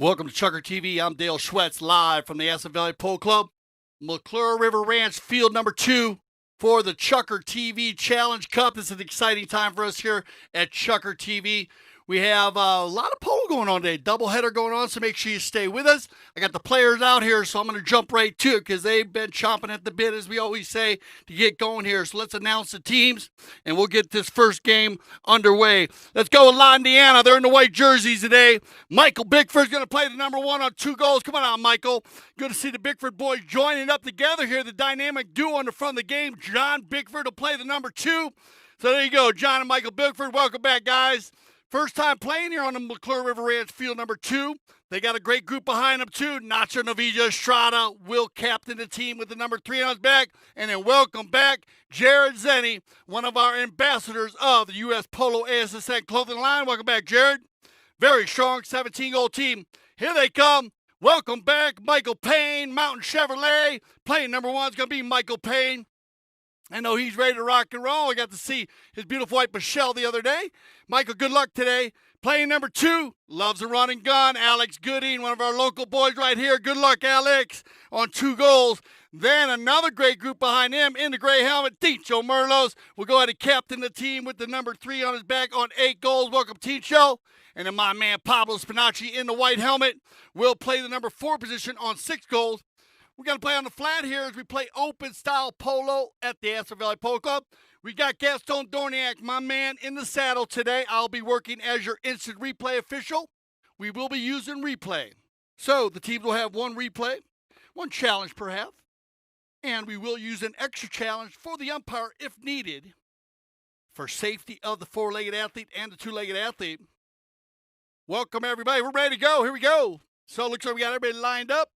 Welcome to ChukkerTV. I'm Dale Schwetz, live from the Asset Valley Polo Club, McClure River Ranch, field number 2 for the ChukkerTV Challenge Cup. This is an exciting time for us here at ChukkerTV. We have a lot of polo going on today, doubleheader going on, so make sure you stay with us. I got the players out here, so I'm going to jump right to it because they've been chomping at the bit, as we always say, to get going here. So let's announce the teams, and we'll get this first game underway. Let's go with La Indiana. They're in the white jerseys today. Michael Bickford's going to play the number 1 on 2 goals. Come on out, Michael. Good to see the Bickford boys joining up together here, the dynamic duo on the front of the game. John Bickford will play the number 2. So there you go, John and Michael Bickford. Welcome back, guys. First time playing here on the McClure River Ranch field number 2. They got a great group behind them, too. Nacho Navija Estrada will captain the team with the number 3 on his back. And then welcome back Jared Zenny, one of our ambassadors of the U.S. Polo ASSN clothing line. Welcome back, Jared. Very strong 17-goal team. Here they come. Welcome back Michael Payne, Mountain Chevrolet. Playing number 1 is going to be Michael Payne. I know he's ready to rock and roll. I got to see his beautiful wife, Michelle, the other day. Michael, good luck today. Playing number 2, loves a run and gun. Alex Gooding, one of our local boys right here. Good luck, Alex, on 2 goals. Then another great group behind him in the gray helmet, Tincho Merlos will go ahead and captain the team with the number 3 on his back on 8 goals. Welcome, Tincho. And then my man, Pablo Spinacci, in the white helmet will play the number 4 position on 6 goals. We're going to play on the flat here as we play open-style polo at the Asset Valley Polo Club. We got Gaston Dorniak, my man, in the saddle today. I'll be working as your instant replay official. We will be using replay. So the teams will have 1 replay, 1 challenge per half, and we will use an extra challenge for the umpire if needed for safety of the 4-legged athlete and the 2-legged athlete. Welcome, everybody. We're ready to go. Here we go. So it looks like we got everybody lined up.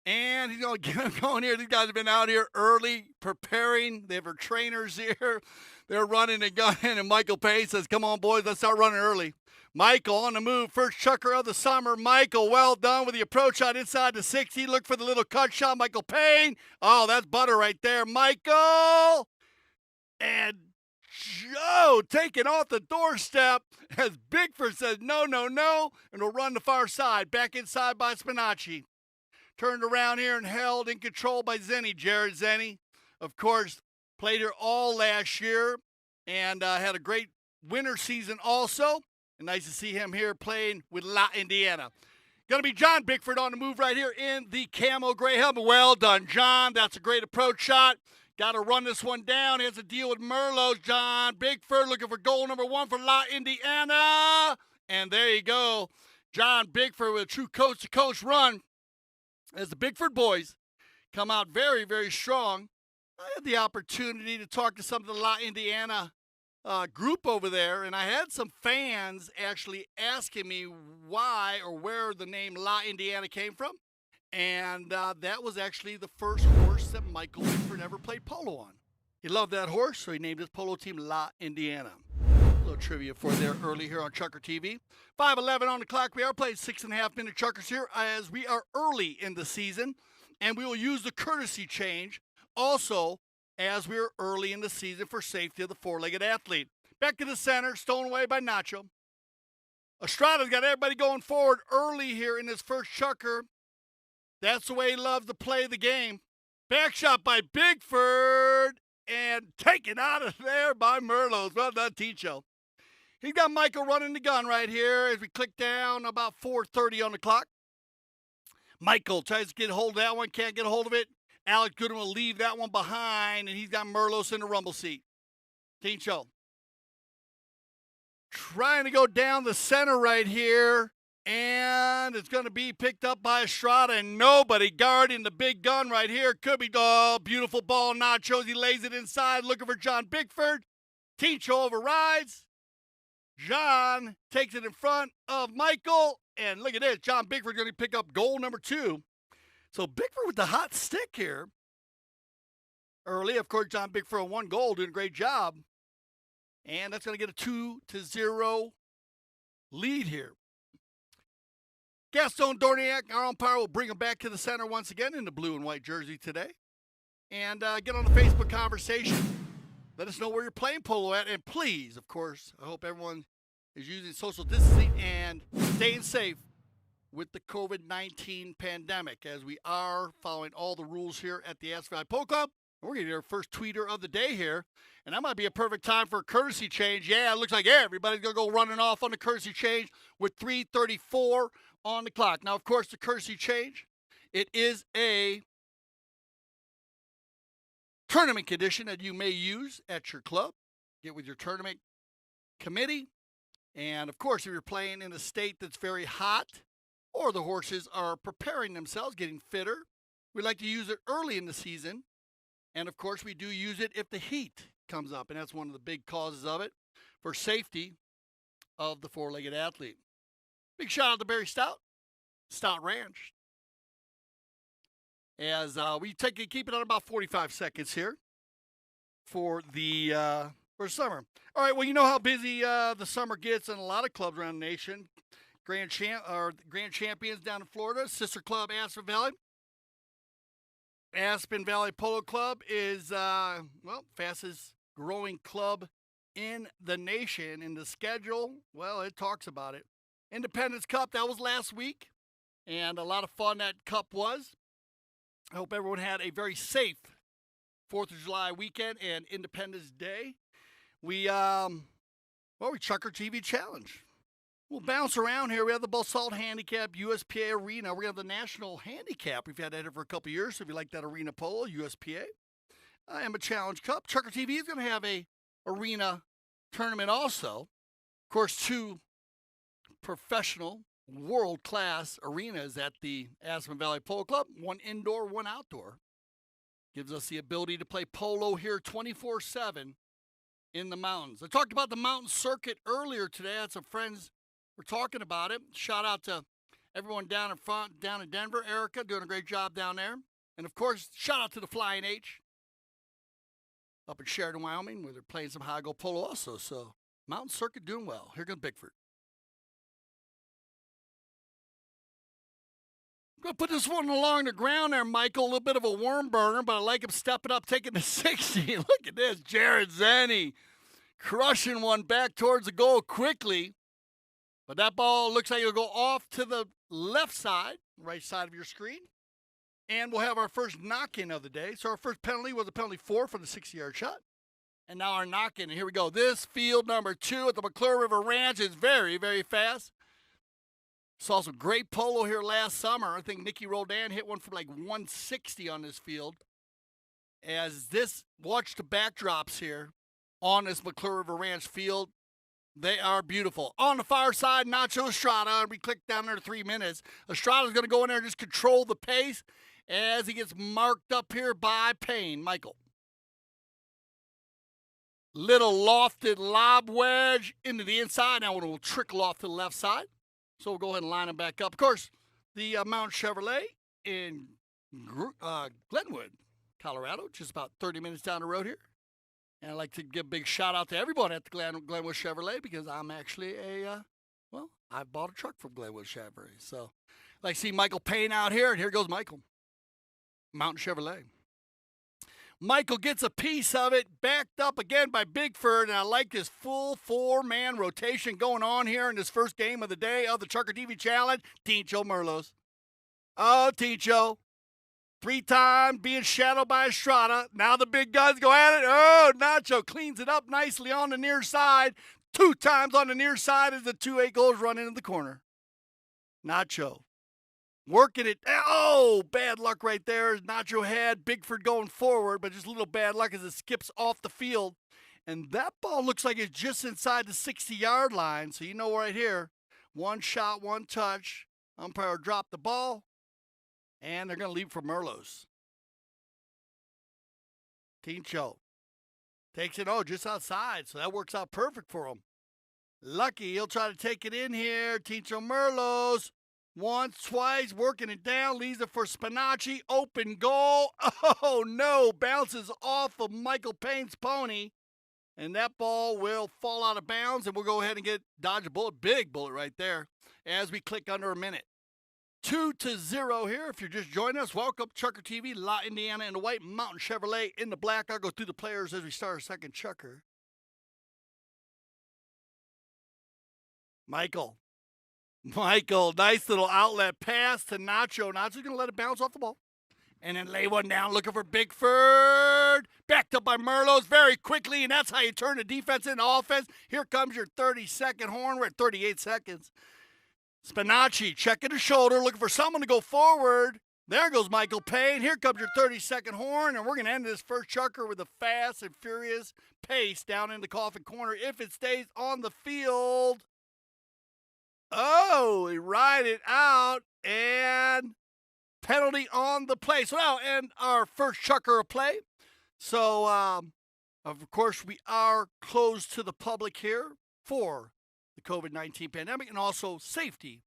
And he's going to get them going here. These guys have been out here early preparing. They have our trainers here. They're running and gunning. And Michael Payne says, come on, boys, let's start running early. Michael on the move. First chucker of the summer. Michael, well done with the approach shot inside the 60. Look for the little cut shot. Michael Payne. Oh, that's butter right there. Michael. And Joe taking off the doorstep as Bigford says, no, no, no. And will run the far side. Back inside by Spinacci. Turned around here and held in control by Zenny. Jared Zenny, of course, played here all last year and had a great winter season also. And nice to see him here playing with La Indiana. Going to be John Bickford on the move right here in the camo gray helmet. Well done, John. That's a great approach shot. Got to run this one down. He has to deal with Merlos. John Bickford looking for goal number 1 for La Indiana. And there you go. John Bickford with a true coast-to-coast run. As the Bickford boys come out very, very strong. I had the opportunity to talk to some of the La Indiana group over there, and I had some fans actually asking me why or where the name La Indiana came from. And that was actually the first horse that Michael Bickford ever played polo on. He loved that horse, so he named his polo team La Indiana. A little trivia for there early here on ChukkerTV. 5:11 on the clock. We are playing 6.5-minute chuckers here as we are early in the season. And we will use the courtesy change also as we are early in the season for safety of the 4-legged athlete. Back to the center, stolen away by Nacho. Estrada's got everybody going forward early here in this first chucker. That's the way he loves to play the game. Back shot by Bigford and taken out of there by Merlos. Well done, Ticho. He's got Michael running the gun right here as we click down about 4:30 on the clock. Michael tries to get a hold of that one, can't get a hold of it. Alex Goodwin will leave that one behind, and he's got Merlos in the rumble seat. Tincho trying to go down the center right here, and it's going to be picked up by Estrada, and nobody guarding the big gun right here. Could be, oh, beautiful ball, Nachos. He lays it inside, looking for John Bickford. Tincho overrides. John takes it in front of Michael, and look at this. John Bickford going to pick up goal number 2. So Bickford with the hot stick here. Early, of course, John Bickford on 1 goal, doing a great job. And that's going to get a 2-0 lead here. Gaston Dorniak, our umpire, will bring him back to the center once again in the blue and white jersey today. And get on the Facebook conversation. Let us know where you're playing polo at. And please, of course, I hope everyone is using social distancing and staying safe with the COVID-19 pandemic, as we are following all the rules here at the Aspen Valley Polo Club. We're going to get our first tweeter of the day here, and that might be a perfect time for a courtesy change. Yeah, it looks like everybody's going to go running off on the courtesy change with 3:34 on the clock. Now, of course, the courtesy change, it is a tournament condition that you may use at your club. Get with your tournament committee. And, of course, if you're playing in a state that's very hot or the horses are preparing themselves, getting fitter, we like to use it early in the season. And, of course, we do use it if the heat comes up, and that's one of the big causes of it for safety of the four-legged athlete. Big shout out to Barry Stout, Stout Ranch. As we keep it on about 45 seconds here for the for summer. All right, well, you know how busy the summer gets in a lot of clubs around the nation. Grand champions down in Florida, sister club Aspen Valley. Aspen Valley Polo Club is, fastest growing club in the nation. And the schedule, well, it talks about it. Independence Cup, that was last week. And a lot of fun that cup was. I hope everyone had a very safe 4th of July weekend and Independence Day. We ChukkerTV Challenge. We'll bounce around here. We have the Basalt Handicap, USPA Arena. We're going to have the National Handicap. We've had that here for a couple of years, so if you like that Arena Polo, USPA. And a Challenge Cup. ChukkerTV is going to have a arena tournament also. Of course, 2 professional, world-class arenas at the Aspen Valley Polo Club. 1 indoor, 1 outdoor. Gives us the ability to play polo here 24/7 in the mountains. I talked about the mountain circuit earlier today. I had some friends were talking about it. Shout out to everyone down in front, down in Denver. Erica doing a great job down there. And, of course, shout out to the Flying H up in Sheridan, Wyoming, where they're playing some high-go polo also. So, mountain circuit doing well. Here comes Bigford. I'm going to put this one along the ground there, Michael. A little bit of a worm burner, but I like him stepping up, taking the 60. Look at this. Jared Zenny crushing one back towards the goal quickly. But that ball looks like it'll go off to the left side, right side of your screen. And we'll have our first knock-in of the day. So our first penalty was a penalty 4 for the 60-yard shot. And now our knock-in. And here we go. This field number 2 at the McClure River Ranch is very, very fast. Saw some great polo here last summer. I think Nikki Roldan hit one for like 160 on this field. As this, watch the backdrops here on this McClure River Ranch field. They are beautiful. On the far side, Nacho Estrada. We clicked down there to 3 minutes. Estrada's going to go in there and just control the pace as he gets marked up here by Payne. Michael. Little lofted lob wedge into the inside. Now it will trickle off to the left side. So we'll go ahead and line them back up. Of course, the Mount Chevrolet in Glenwood, Colorado, just about 30 minutes down the road here. And I'd like to give a big shout out to everyone at the Glenwood Chevrolet because I'm actually I bought a truck from Glenwood Chevrolet. So I'd like to see Michael Payne out here, and here goes Michael. Mountain Chevrolet. Michael gets a piece of it, backed up again by Bigford, and I like this full 4-man rotation going on here in this first game of the day of the ChukkerTV Challenge. Tincho Merlos. Oh, Tincho. 3-time being shadowed by Estrada. Now the big guns go at it. Oh, Nacho cleans it up nicely on the near side. 2 times on the near side as the 2-8 goals run into the corner. Nacho working it. Oh, bad luck right there. Nacho had Bigford going forward, but just a little bad luck as it skips off the field. And that ball looks like it's just inside the 60-yard line. So you know right here, 1 shot, 1 touch. Umpire dropped the ball. And they're going to leave for Merlos. Tincho takes it, just outside. So that works out perfect for him. Lucky, he'll try to take it in here. Tincho Merlos. Once, twice, working it down. Leaves it for Spinacci. Open goal. Oh, no. Bounces off of Michael Payne's pony. And that ball will fall out of bounds. And we'll go ahead and dodge a bullet. Big bullet right there as we click under a minute. 2-0 here. If you're just joining us, welcome to ChukkerTV. La Indiana in the white, Mountain Chevrolet in the black. I'll go through the players as we start our second chukker. Michael. Michael, nice little outlet pass to Nacho. Nacho's going to let it bounce off the ball. And then lay one down, looking for Bickford. Backed up by Merlos very quickly, and that's how you turn the defense into offense. Here comes your 30-second horn. We're at 38 seconds. Spinacci checking the shoulder, looking for someone to go forward. There goes Michael Payne. Here comes your 30-second horn, and we're going to end this first chucker with a fast and furious pace down in the coffin corner if it stays on the field. Oh, he ride it out, and penalty on the play. So now, and our first chucker of play. So, of course, we are closed to the public here for the COVID-19 pandemic and also safety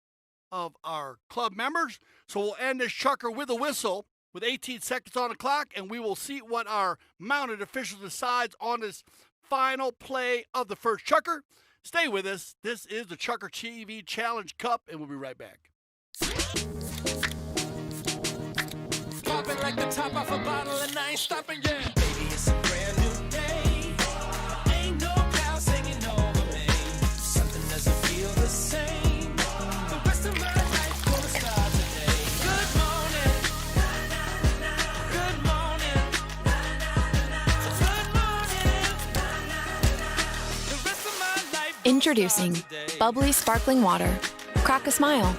of our club members. So we'll end this chucker with a whistle with 18 seconds on the clock, and we will see what our mounted official decides on this final play of the first chucker. Stay with us. This is the Chucker TV Challenge Cup, and we'll be right back. Popping like the top off a bottle, and I ain't stopping yet. Baby, it's a brand new day. Ain't no cloud singing over me. Something doesn't feel the same. The rest of my life gonna start today. Good morning. Good morning. Good morning. The rest of my life. Introducing bubbly sparkling water. Crack a smile.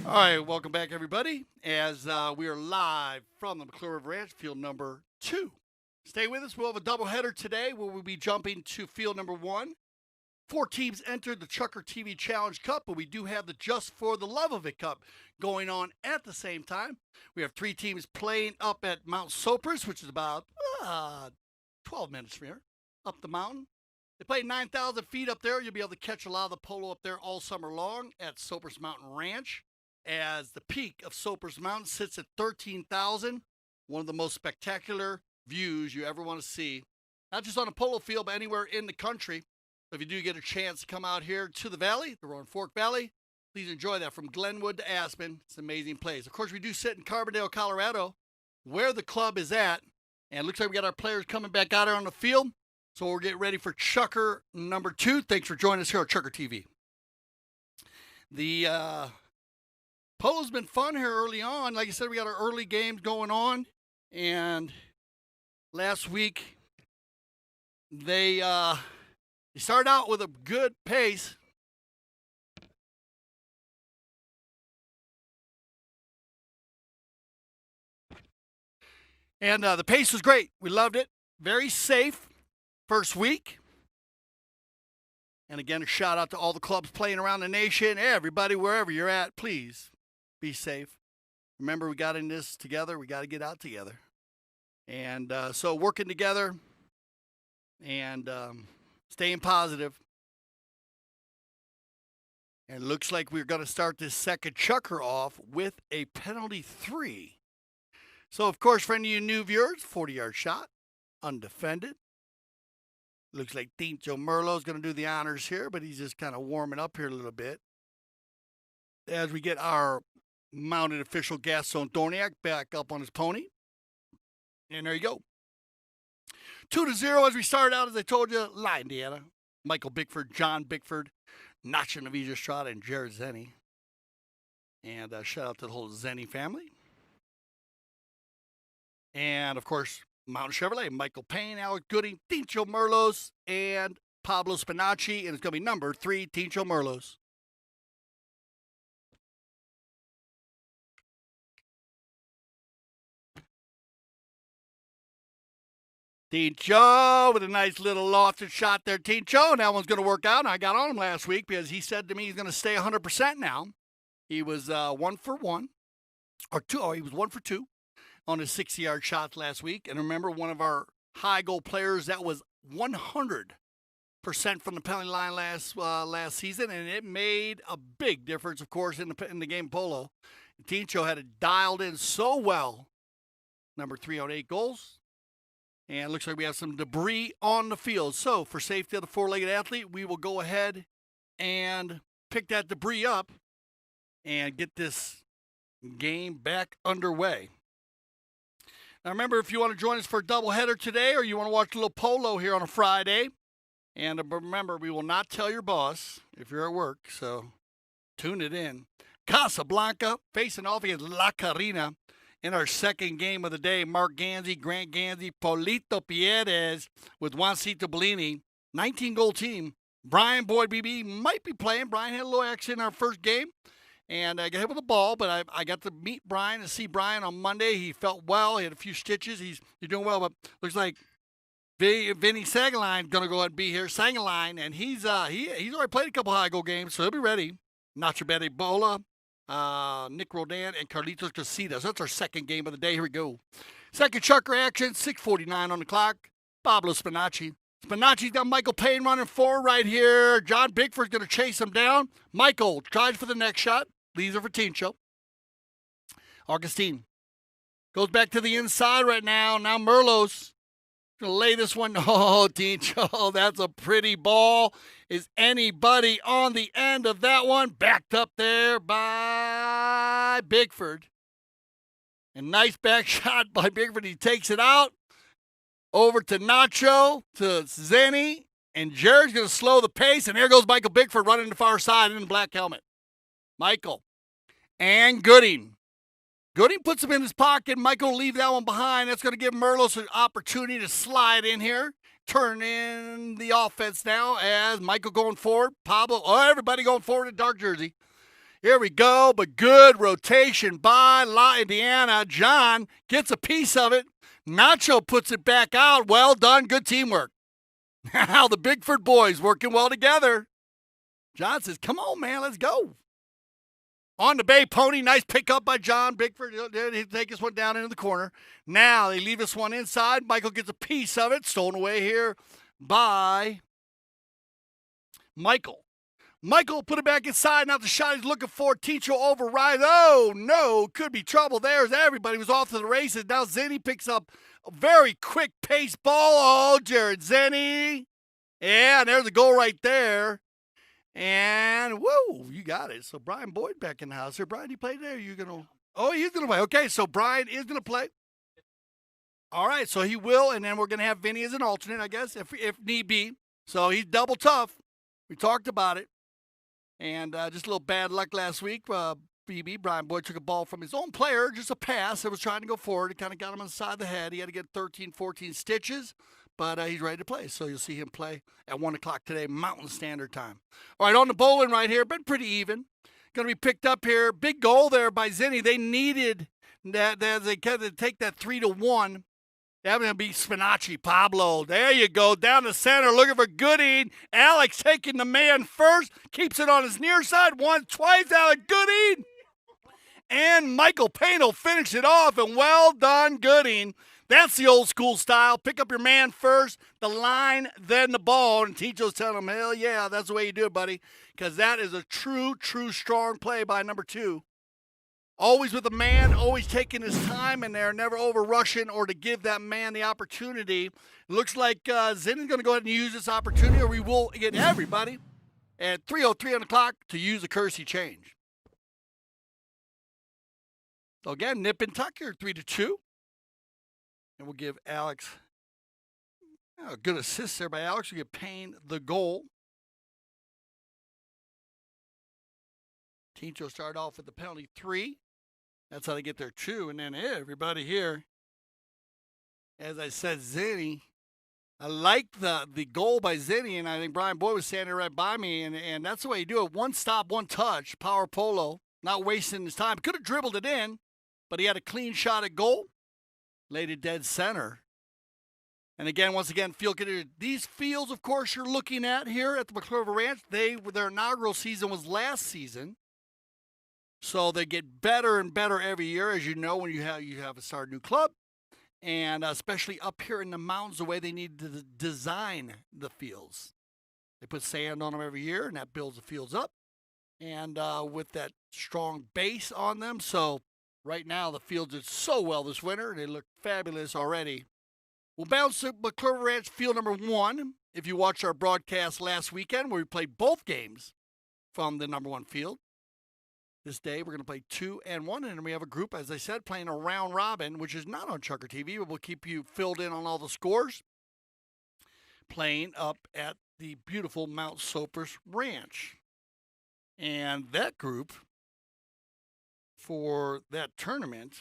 All right, welcome back, everybody, as we are live from the McClure River Ranch, field number 2. Stay with us. We'll have a doubleheader today where we'll be jumping to field number 1. 4 teams entered the Chucker TV Challenge Cup, but we do have the Just for the Love of It Cup going on at the same time. We have 3 teams playing up at Mount Sopris, which is about 12 minutes from here, up the mountain. They play 9,000 feet up there. You'll be able to catch a lot of the polo up there all summer long at Sopris Mountain Ranch, as the peak of Sopris Mountain sits at 13,000, one of the most spectacular views you ever want to see, not just on a polo field, but anywhere in the country. So if you do get a chance to come out here to the valley, the Roaring Fork Valley, please enjoy that. From Glenwood to Aspen, it's an amazing place. Of course, we do sit in Carbondale, Colorado, where the club is at, and it looks like we got our players coming back out here on the field. So we're getting ready for Chucker number 2. Thanks for joining us here on Chucker TV. The polo's been fun here early on. Like I said, we got our early games going on, and last week they started out with a good pace. And the pace was great. We loved it. Very safe first week. And again, a shout out to all the clubs playing around the nation. Everybody, wherever you're at, please be safe. Remember, we got in this together. We got to get out together. And so working together and staying positive. And it looks like we're going to start this second chucker off with a penalty 3. So, of course, for any of you new viewers, 40-yard shot, undefended. Looks like Tincho Merlot's going to do the honors here, but he's just kind of warming up here a little bit. As we get our mounted official Gaston Dorniak back up on his pony. And there you go. 2-0 as we started out, as I told you, La Indiana. Michael Bickford, John Bickford, Nacho Navidia Estrada, and Jared Zenny. And shout out to the whole Zenny family. And, of course, Mountain Chevrolet, Michael Payne, Alec Gooding, Tincho Merlos, and Pablo Spinacci. And it's going to be number 3, Tincho Merlos. Tincho with a nice little lofted shot there. Tincho, and that one's going to work out. And I got on him last week because he said to me he's going to stay 100% now. He was 1 for 1, or 2. Oh, he was 1 for 2 on his 60-yard shots last week. And remember, one of our high goal players that was 100% from the penalty line last season, and it made a big difference, of course, in the game polo. Tincho had it dialed in so well. Number 3 on 8 goals. And it looks like we have some debris on the field. So for safety of the four-legged athlete, we will go ahead and pick that debris up and get this game back underway. Now remember, if you want to join us for a doubleheader today, or you want to watch a little polo here on a Friday, and remember, we will not tell your boss if you're at work, so tune it in. Casablanca facing off against La Carina in our second game of the day. Mark Ganzi, Grant Ganzi, Polito Pierres with Juancito Bellini. 19-goal team. Brian Boyd BB might be playing. Brian had a little action in our first game, and I got hit with the ball, but I got to meet Brian and see Brian on Monday. He felt well. He had a few stitches. He's doing well, but looks like Vinny Sagaline going to go ahead and be here. Sagaline, and he's already played a couple high goal games, so he'll be ready. Nacho Bola, Nick Rodan, and Carlitos Casitas. That's our second game of the day. Here we go. Second Chucker action, 6:49 on the clock. Pablo Spinacci. Spinacci's got Michael Payne running forward right here. John Bigford's going to chase him down. Michael tries for the next shot. Leaves it for Tincho. Augustine goes back to the inside right now. Now Merlos going to lay this one. Oh, Tincho, that's a pretty ball. Is anybody on the end of that one? Backed up there by Bigford. And nice back shot by Bigford. He takes it out. Over to Nacho, to Zenny, and Jared's going to slow the pace, and there goes Michael Bigford running the far side in the black helmet. Michael and Gooding. Gooding puts him in his pocket. Michael will leave that one behind. That's going to give Merlos an opportunity to slide in here. Turn in the offense now as Michael going forward. Pablo, everybody going forward in dark jersey. Here we go, but good rotation by La Indiana. John gets a piece of it. Nacho puts it back out. Well done. Good teamwork. Now the Bigford boys working well together. John says, come on, man, let's go. On the Bay Pony. Nice pickup by John Bigford. He'll take this one down into the corner. Now they leave this one inside. Michael gets a piece of it. Stolen away here by Michael. Michael put it back inside. Now the shot he's looking for. Tincho overrides. Oh, no. Could be trouble. There's everybody was off to the races. Now Zenny picks up a very quick pace ball. Oh, Jared Zenny. Yeah, and there's a goal right there. And, whoa, you got it. So Brian Boyd back in the house here. Brian, you played there? You're going to – oh, he's going to play. Okay, so Brian is going to play. All right, so he will, and then we're going to have Vinny as an alternate, I guess, if need be. So he's double tough. We talked about it. And just a little bad luck last week. BB, Brian Boyd, took a ball from his own player, just a pass that was trying to go forward. It kind of got him on the side of the head. He had to get 13, 14 stitches, but he's ready to play. So you'll see him play at 1 o'clock today, Mountain Standard Time. All right, on the bowling right here, been pretty even. Going to be picked up here. Big goal there by Zenny. They needed that. They had to take that 3-1. That was going to be Spinacci. Pablo, there you go, down the center, looking for Gooding. Alex taking the man first, keeps it on his near side, once, twice, Alex Gooding. And Michael Payne will finish it off, and well done, Gooding. That's the old school style. Pick up your man first, the line, then the ball. And Tincho's telling him, hell yeah, that's the way you do it, buddy, because that is a true, strong play by number 2. Always with a man, always taking his time in there, never over-rushing or to give that man the opportunity. Looks like Zenny's going to go ahead and use this opportunity, or we will get everybody at 3:03 on the clock to use a courtesy change. So again, nip and tuck here, 3-2. And we'll give Alex a good assist there by Alex. We'll give Payne the goal. Tincho started off with the penalty 3. That's how they get their 2. And then everybody here, as I said, Zenny. I like the goal by Zenny, and I think Brian Boyd was standing right by me, and that's the way you do it. One stop, one touch, power polo, not wasting his time. Could have dribbled it in, but he had a clean shot at goal. Laid it dead center. And again, once again, field conditions. These fields, of course, you're looking at here at the McClure River Ranch, their inaugural season was last season. So they get better and better every year, as you know, when you have a start a new club. And especially up here in the mountains, the way they need to design the fields. They put sand on them every year, and that builds the fields up. And with that strong base on them. So right now, the fields did so well this winter. They look fabulous already. We'll bounce to McClure Ranch field number 1. If you watched our broadcast last weekend, where we played both games from the number 1 field. This day, we're going to play 2 and 1, and we have a group, as I said, playing a round robin, which is not on ChukkerTV, but we'll keep you filled in on all the scores. Playing up at the beautiful Mount Sopers Ranch. And that group for that tournament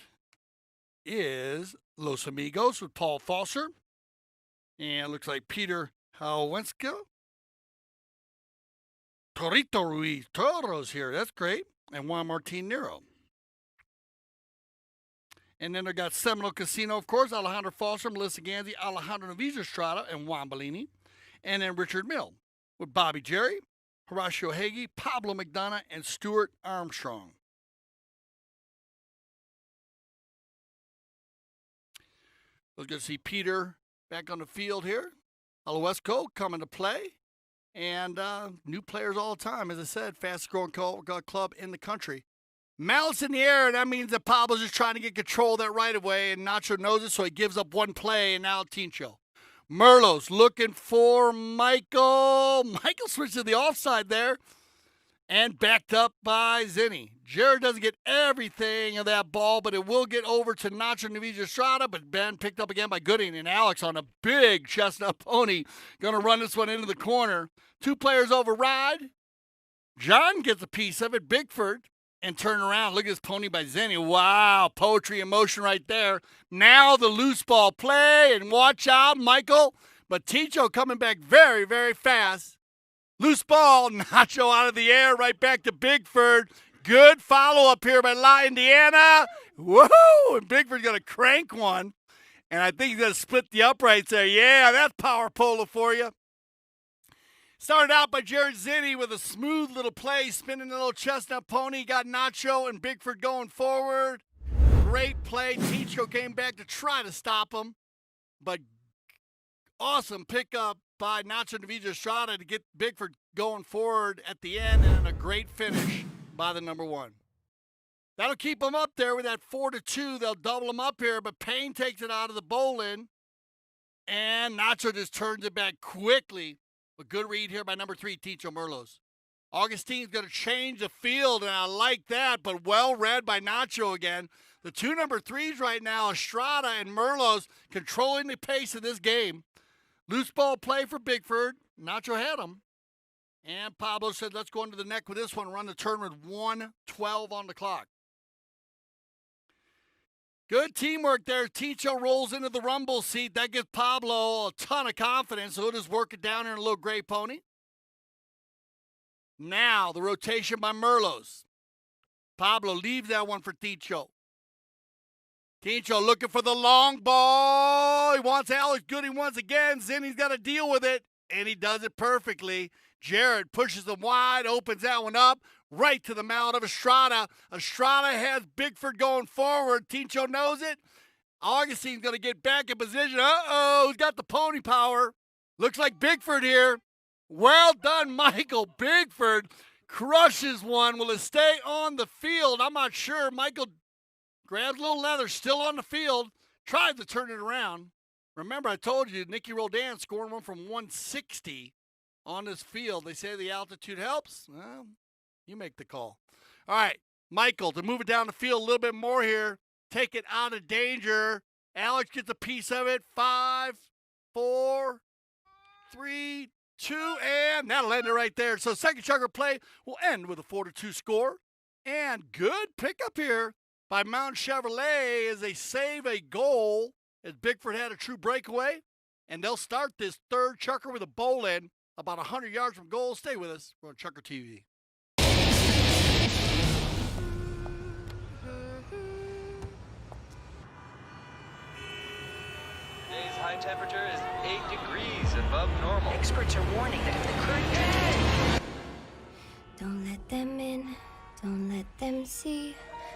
is Los Amigos with Paul Foster. And it looks like Peter Howenska. Torito Ruiz Toros here. That's great. And Juan Martin Nero. And then they got Seminole Casino, of course, Alejandro Foster, Melissa Ganzi, Alejandro Noviza Estrada, and Juan Bellini. And then Richard Mill with Bobby Jerry, Horacio Hagee, Pablo McDonough, and Stuart Armstrong. We're going to see Peter back on the field here. Aloesco coming to play. And new players all the time. As I said, fastest growing club in the country. Malice in the air, that means that Pablo's just trying to get control of that right away, and Nacho knows it, so he gives up one play, and now Tincho. Merlos looking for Michael. Michael switched to the offside there, and backed up by Zinni. Jared doesn't get everything of that ball, but it will get over to Nacho Noviza Estrada, but Ben picked up again by Gooding, and Alex on a big chestnut pony going to run this one into the corner. 2 players override. John gets a piece of it, Bigford, and turn around. Look at this pony by Zinni. Wow, poetry in motion right there. Now the loose ball play, and watch out, Michael. But Ticho coming back very, very fast. Loose ball, Nacho out of the air, right back to Bigford. Good follow-up here by La Indiana. Woohoo! And Bigford's going to crank one. And I think he's going to split the uprights there. Yeah, that's power polo for you. Started out by Jared Zinni with a smooth little play, spinning the little chestnut pony. Got Nacho and Bigford going forward. Great play. Ticho came back to try to stop him. But awesome pickup by Nacho Noviza Estrada to get Bigford going forward at the end, and a great finish by the number 1. That'll keep them up there with that 4-2. They'll double them up here, but Payne takes it out of the bowl-in, and Nacho just turns it back quickly. A good read here by number 3, Ticho Merlos. Augustine's going to change the field, and I like that, but well read by Nacho again. The 2 number 3s right now, Estrada and Merlos, controlling the pace of this game. Loose ball play for Bigford. Nacho had him. And Pablo said, let's go into the neck with this one, run the turn with 1:12 on the clock. Good teamwork there. Ticho rolls into the rumble seat. That gives Pablo a ton of confidence, so he'll just work it down in a little gray pony. Now, the rotation by Merlos. Pablo leaves that one for Ticho. Ticho looking for the long ball. He wants Alex Gooding once again. Zinni's got to deal with it, and he does it perfectly. Jared pushes them wide, opens that one up, right to the mallet of Estrada. Estrada has Bigford going forward. Ticho knows it. Augustine's going to get back in position. Uh-oh, he's got the pony power. Looks like Bigford here. Well done, Michael. Bigford crushes one. Will it stay on the field? I'm not sure. Michael grabs a little leather, still on the field, tries to turn it around. Remember, I told you, Nicky Roldan scoring one from 160 on this field. They say the altitude helps. Well, you make the call. All right, Michael, to move it down the field a little bit more here, take it out of danger. Alex gets a piece of it. 5, 4, 3, 2, and that'll end it right there. So second Chucker play will end with a 4-2 score. And good pickup here by Mountain Chevrolet as they save a goal as Bigford had a true breakaway. And they'll start this third Chucker with a bowl in about 100 yards from goal. Stay with us. We're on ChukkerTV. Today's high temperature is 8 degrees above normal. Experts are warning that if the current Don't let them in, don't let them see.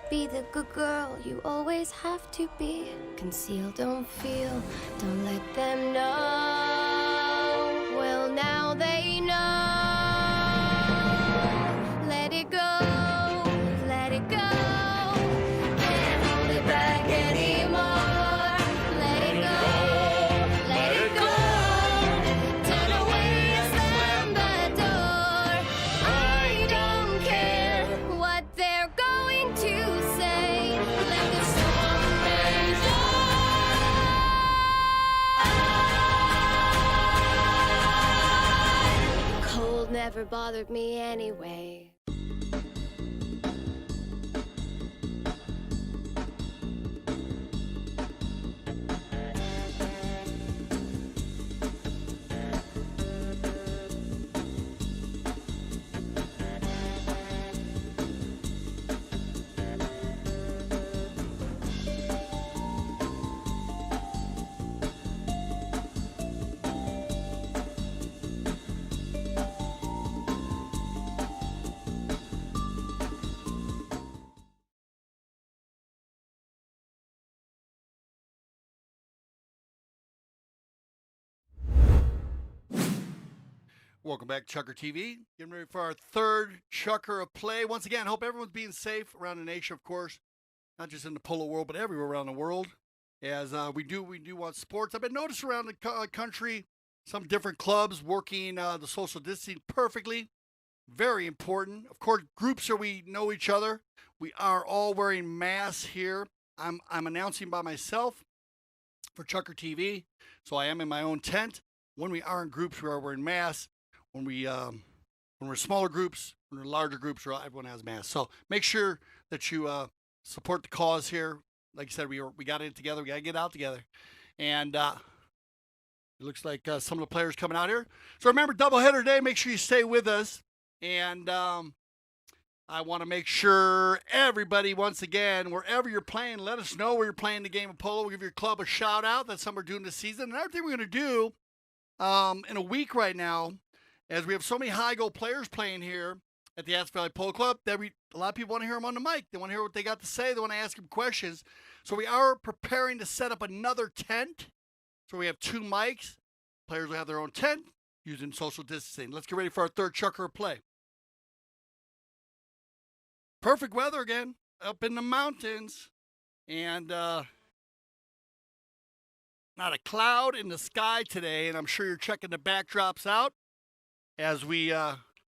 Be the good girl you always have to be. Conceal, don't feel, don't let them know. Well, now they know. Let it go, let it go. Can't hold it back anymore. Let it go, let it go. Turn away and slam the door. I don't care what they're going to say. Let the storm rage on. Cold never bothered me anyway. Welcome back to Chucker TV. Getting ready for our third Chucker of play. Once again, hope everyone's being safe around the nation, of course, not just in the polo world, but everywhere around the world. As we do want sports. I've been noticing around the country some different clubs working the social distancing perfectly. Very important. Of course, groups are we know each other. We are all wearing masks here. I'm announcing by myself for Chucker TV, so I am in my own tent. When we are in groups, we are wearing masks. When we're smaller groups, when we're larger groups, everyone has masks. So make sure that you support the cause here. Like I said, we got it together. We got to get out together. And it looks like some of the players coming out here. So remember, doubleheader day. Make sure you stay with us. And I want to make sure everybody, once again, wherever you're playing, let us know where you're playing the game of polo. We'll give your club a shout out. That's something we're doing this season. Another thing we're going to do in a week right now, as we have so many high goal players playing here at the Aspen Valley Polo Club, that a lot of people want to hear them on the mic. They want to hear what they got to say. They want to ask them questions. So we are preparing to set up another tent. So we have 2 mics. Players will have their own tent using social distancing. Let's get ready for our third Chucker play. Perfect weather again up in the mountains. And not a cloud in the sky today. And I'm sure you're checking the backdrops out as we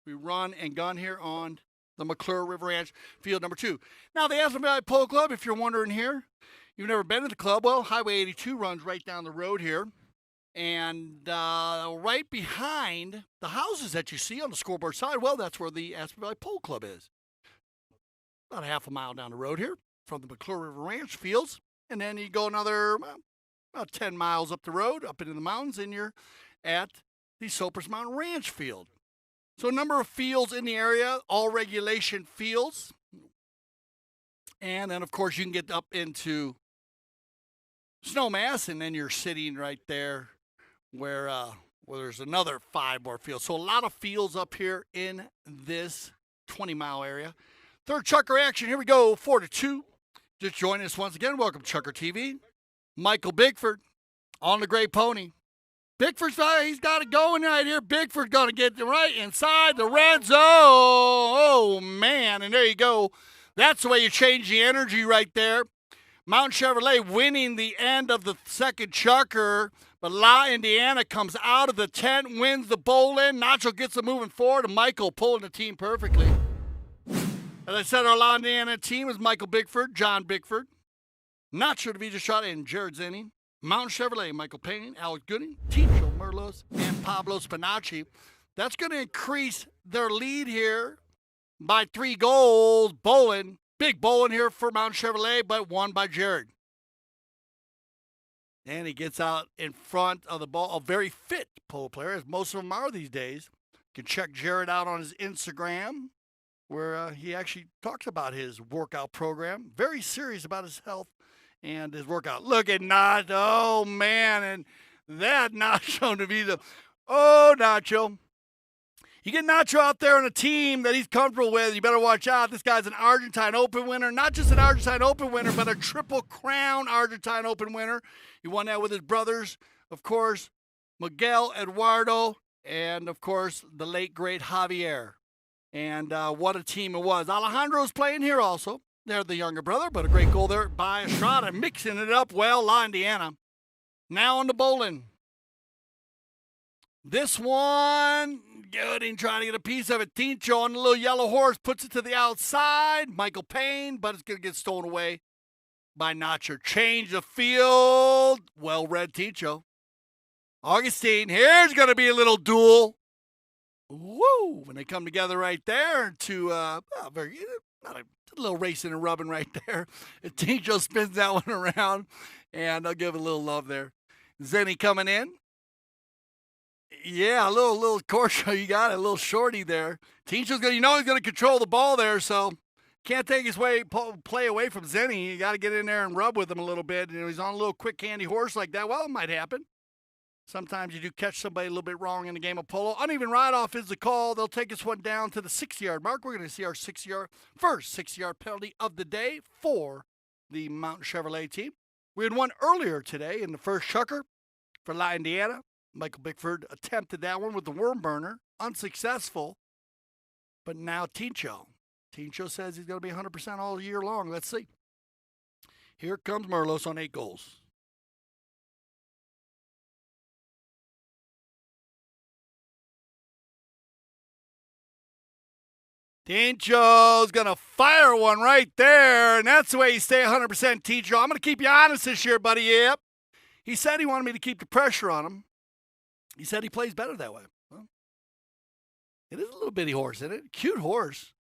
run and gun here on the McClure River Ranch field number 2. Now, the Aspen Valley Polo Club, if you're wondering here, you've never been to the club, well, Highway 82 runs right down the road here. And right behind the houses that you see on the scoreboard side, well, that's where the Aspen Valley Polo Club is. About a half a mile down the road here from the McClure River Ranch fields. And then you go another about 10 miles up the road, up into the mountains, and you're at the Soapers Mountain Ranch field. So a number of fields in the area, all regulation fields. And then, of course, you can get up into Snowmass, and then you're sitting right there where there's another 5 more fields. So a lot of fields up here in this 20-mile area. Third Chucker action. Here we go, 4-2. Just joining us once again. Welcome to Chucker TV. Michael Bigford on the gray pony. Bigford's he's got it going right here. Bigford's going to get right inside the red zone. Oh, man. And there you go. That's the way you change the energy right there. Mountain Chevrolet winning the end of the second Chucker. But La Indiana comes out of the tent, wins the bowl-in. Nacho gets it moving forward, and Michael pulling the team perfectly. As I said, our La Indiana team is Michael Bigford, John Bigford, Nacho DeVita shot, and Jared Zinni. Mountain Chevrolet, Michael Payne, Alex Gooding, Ticho Merlos, and Pablo Spinacci. That's going to increase their lead here by 3 goals. Bowling, big bowling here for Mountain Chevrolet, but won by Jared. And he gets out in front of the ball. A very fit polo player, as most of them are these days. You can check Jared out on his Instagram, where he actually talks about his workout program. Very serious about his health and his workout. Look at Nacho. Oh, man. And that Nacho to be Nacho. You get Nacho out there on a team that he's comfortable with, you better watch out. This guy's an Argentine Open winner. Not just an Argentine Open winner, but a Triple Crown Argentine Open winner. He won that with his brothers, of course, Miguel, Eduardo, and, of course, the late, great Javier. And what a team it was. Alejandro's playing here also. They're the younger brother, but a great goal there by Estrada, mixing it up well, La Indiana. Now on to bowling. This one, Gooding trying to get a piece of it. Tincho on the little yellow horse puts it to the outside. Michael Payne, but it's going to get stolen away by Nacho. Change the field. Well-read Tincho. Augustine, here's going to be a little duel. Woo! When they come together right there to a little racing and rubbing right there. And Tincho spins that one around, and I'll give it a little love there. Zenny coming in. Yeah, a little course you got it, a little shorty there. Tincho's he's going to control the ball there, so can't take his play away from Zenny. You got to get in there and rub with him a little bit. He's on a little quick handy horse like that. Well, it might happen. Sometimes you do catch somebody a little bit wrong in the game of polo. Uneven ride-off is the call. They'll take this one down to the 6-yard mark. We're going to see our first 6-yard penalty of the day for the Mountain Chevrolet team. We had one earlier today in the first chucker for La Indiana. Michael Bickford attempted that one with the worm burner. Unsuccessful. But now Tincho. Tincho says he's going to be 100% all year long. Let's see. Here comes Merlos on 8 goals. Tincho's going to fire one right there, and that's the way you stay 100%, Tincho. I'm going to keep you honest this year, buddy. Yep. He said he wanted me to keep the pressure on him. He said he plays better that way. Well, it is a little bitty horse, isn't it? Cute horse.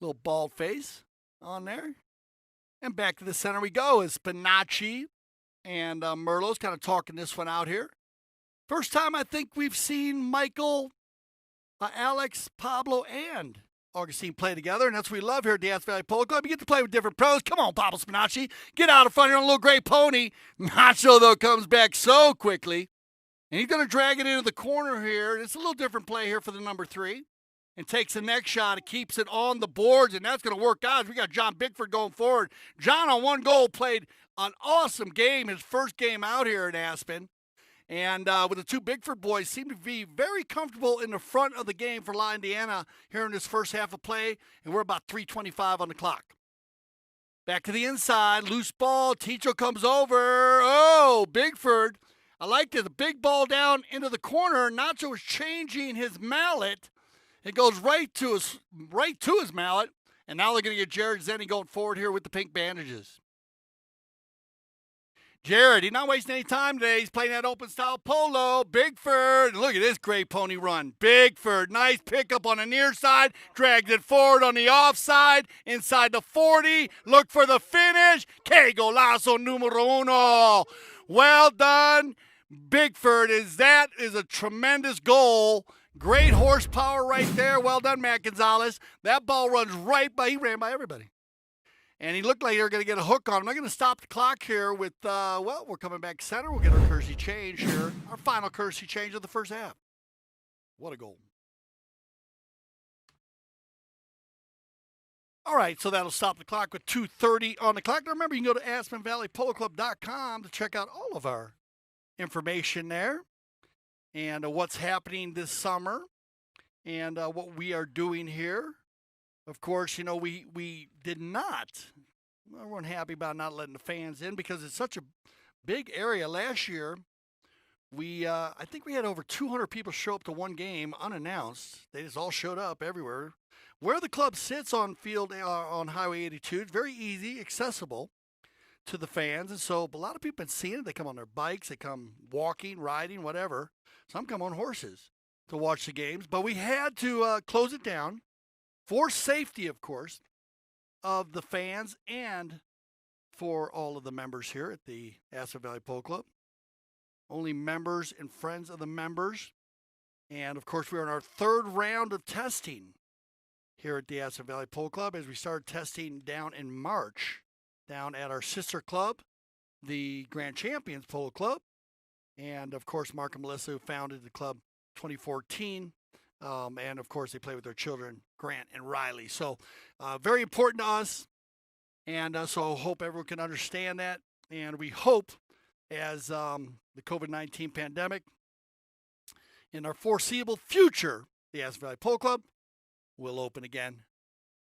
Little bald face on there. And back to the center we go. Is Spinacci and Merlot's kind of talking this one out here. First time I think we've seen Michael, Alex, Pablo, and Augustine play together, and that's what we love here at the Aspen Valley Polo Club. You get to play with different pros. Come on, Pablo Spinacci. Get out in front here on a little gray pony. Nacho, though, comes back so quickly. And he's going to drag it into the corner here. It's a little different play here for the number 3. And takes the next shot. It keeps it on the boards, and that's going to work out. We got John Bickford going forward. John on 1 goal played an awesome game, his first game out here in Aspen. And with the 2 Bickford boys, seem to be very comfortable in the front of the game for La Indiana here in this first half of play. And we're about 3:25 on the clock. Back to the inside. Loose ball. Tincho comes over. Oh, Bickford. I liked it. The big ball down into the corner. Nacho was changing his mallet. It goes right to his mallet. And now they're going to get Jared Zenny going forward here with the pink bandages. Jared, he's not wasting any time today. He's playing that open style polo. Bickford. Look at this great pony run. Bickford. Nice pickup on the near side. Drags it forward on the offside. Inside the 40. Look for the finish. Que golazo numero uno. Well done. Bickford that is a tremendous goal. Great horsepower right there. Well done, Matt Gonzalez. That ball runs right by, he ran by everybody. And he looked like they were going to get a hook on him. I'm going to stop the clock here with, we're coming back center. We'll get our courtesy change here. Our final courtesy change of the first half. What a goal. All right, so that'll stop the clock with 2:30 on the clock. Now remember, you can go to AspenValleyPoloClub.com to check out all of our information there and what's happening this summer and what we are doing here. Of course, we did not. We weren't happy about not letting the fans in because it's such a big area. Last year, I think we had over 200 people show up to one game unannounced. They just all showed up everywhere. Where the club sits on field on Highway 82, it's very easy, accessible to the fans. And so a lot of people have been seeing it. They come on their bikes, they come walking, riding, whatever. Some come on horses to watch the games. But we had to close it down for safety, of course, of the fans and for all of the members here at the Aspen Valley Polo Club. Only members and friends of the members. And, of course, we're in our 3rd round of testing here at the Aspen Valley Polo Club as we started testing down in March down at our sister club, the Grand Champions Polo Club. And, of course, Mark and Melissa, who founded the club 2014. And, of course, they play with their children, Grant and Riley. So, very important to us. And so I hope everyone can understand that. And we hope as the COVID-19 pandemic, in our foreseeable future, the Aspen Valley Polo Club will open again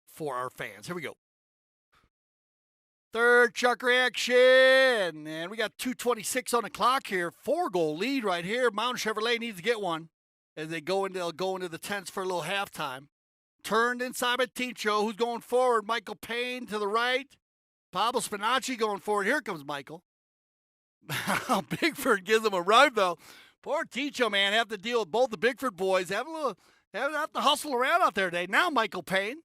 for our fans. Here we go. Third chucker action. And we got 2:26 on the clock here. 4-goal lead right here. Mountain Chevrolet needs to get one as they'll go into the 10s for a little halftime. Turned inside by Tincho, who's going forward. Michael Payne to the right. Pablo Spinacci going forward. Here comes Michael. Bigford gives him a run, though. Poor Tincho, man, have to deal with both the Bigford boys. Have to hustle around out there today. Now Michael Payne.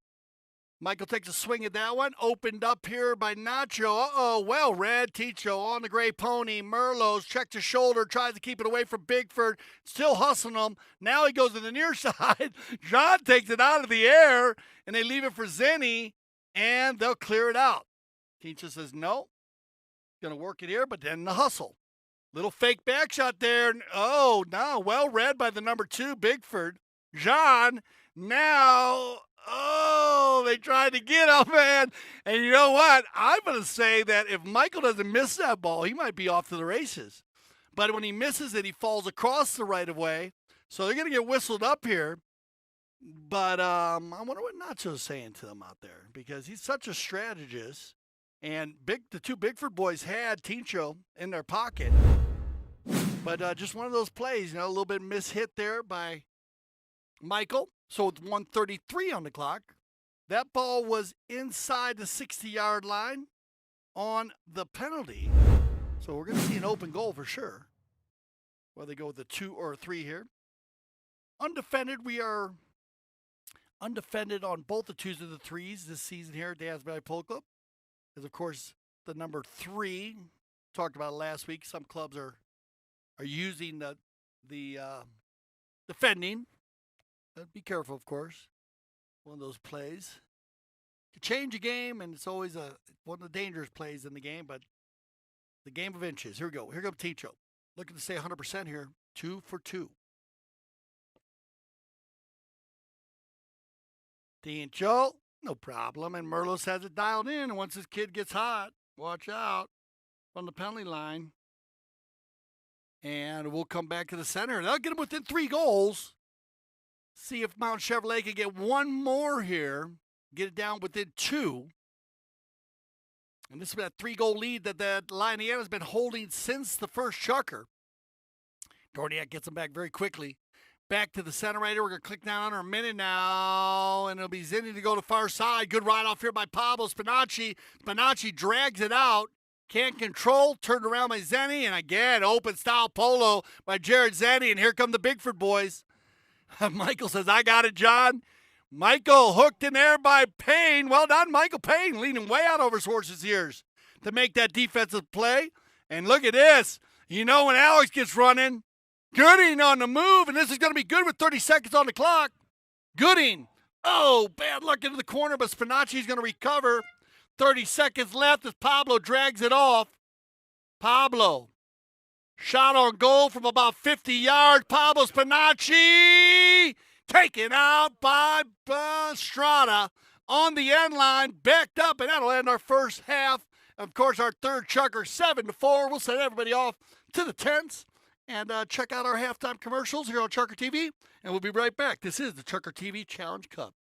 Michael takes a swing at that one. Opened up here by Nacho. Well read. Tincho on the gray pony. Merlos checks his shoulder, tries to keep it away from Bigford. Still hustling him. Now he goes to the near side. John takes it out of the air, and they leave it for Zenny, and they'll clear it out. Tincho says, no, going to work it here, but then the hustle. Little fake back shot there. Oh, no, well read by the number 2, Bigford. John, now, they tried to get him, man. And you know what? I'm going to say that if Michael doesn't miss that ball, he might be off to the races. But when he misses it, he falls across the right-of-way. So they're going to get whistled up here. But I wonder what Nacho's saying to them out there, because he's such a strategist. And the 2 Bigford boys had Tincho in their pocket. But just one of those plays, a little bit mishit there by Michael. So it's 1:33 on the clock. That ball was inside the 60-yard line on the penalty. So we're going to see an open goal for sure. Whether they go with the 2 or 3 here. Undefended, we are undefended on both the 2s and the 3s this season here at the Aspen Valley Polo Club. Because, of course, the number 3, talked about it last week, some clubs are using the defending. Be careful, of course. One of those plays. You change a game, and it's always one of the dangerous plays in the game, but the game of inches. Here we go. Here comes Tincho. Looking to stay 100% here. 2 for 2. Tincho, no problem. And Merlos has it dialed in, and once this kid gets hot, watch out on the penalty line. And we'll come back to the center. They'll get him within 3 goals. See if Mount Chevrolet can get one more here. Get it down within 2. And this is that 3-goal lead that Lyon-Indiana's been holding since the first chucker. Dorniak gets them back very quickly. Back to the center right here. We're going to click down under a minute now. And it'll be Zinni to go to far side. Good ride off here by Pablo Spinacci. Spinacci drags it out. Can't control. Turned around by Zenny. And again, open style polo by Jared Zenny. And here come the Bigford boys. Michael says, I got it, John. Michael hooked in there by Payne. Well done, Michael Payne, leaning way out over his horse's ears to make that defensive play. And look at this. When Alex gets running, Gooding on the move, and this is going to be good with 30 seconds on the clock. Gooding. Oh, bad luck into the corner, but Spinacci's going to recover. 30 seconds left as Pablo drags it off. Pablo. Shot on goal from about 50 yards. Pablo Spinacci taken out by Strada on the end line, backed up, and that'll end our first half. Of course, our third chucker, 7-4. We'll send everybody off to the tents and check out our halftime commercials here on ChukkerTV, and we'll be right back. This is the ChukkerTV Challenge Cup.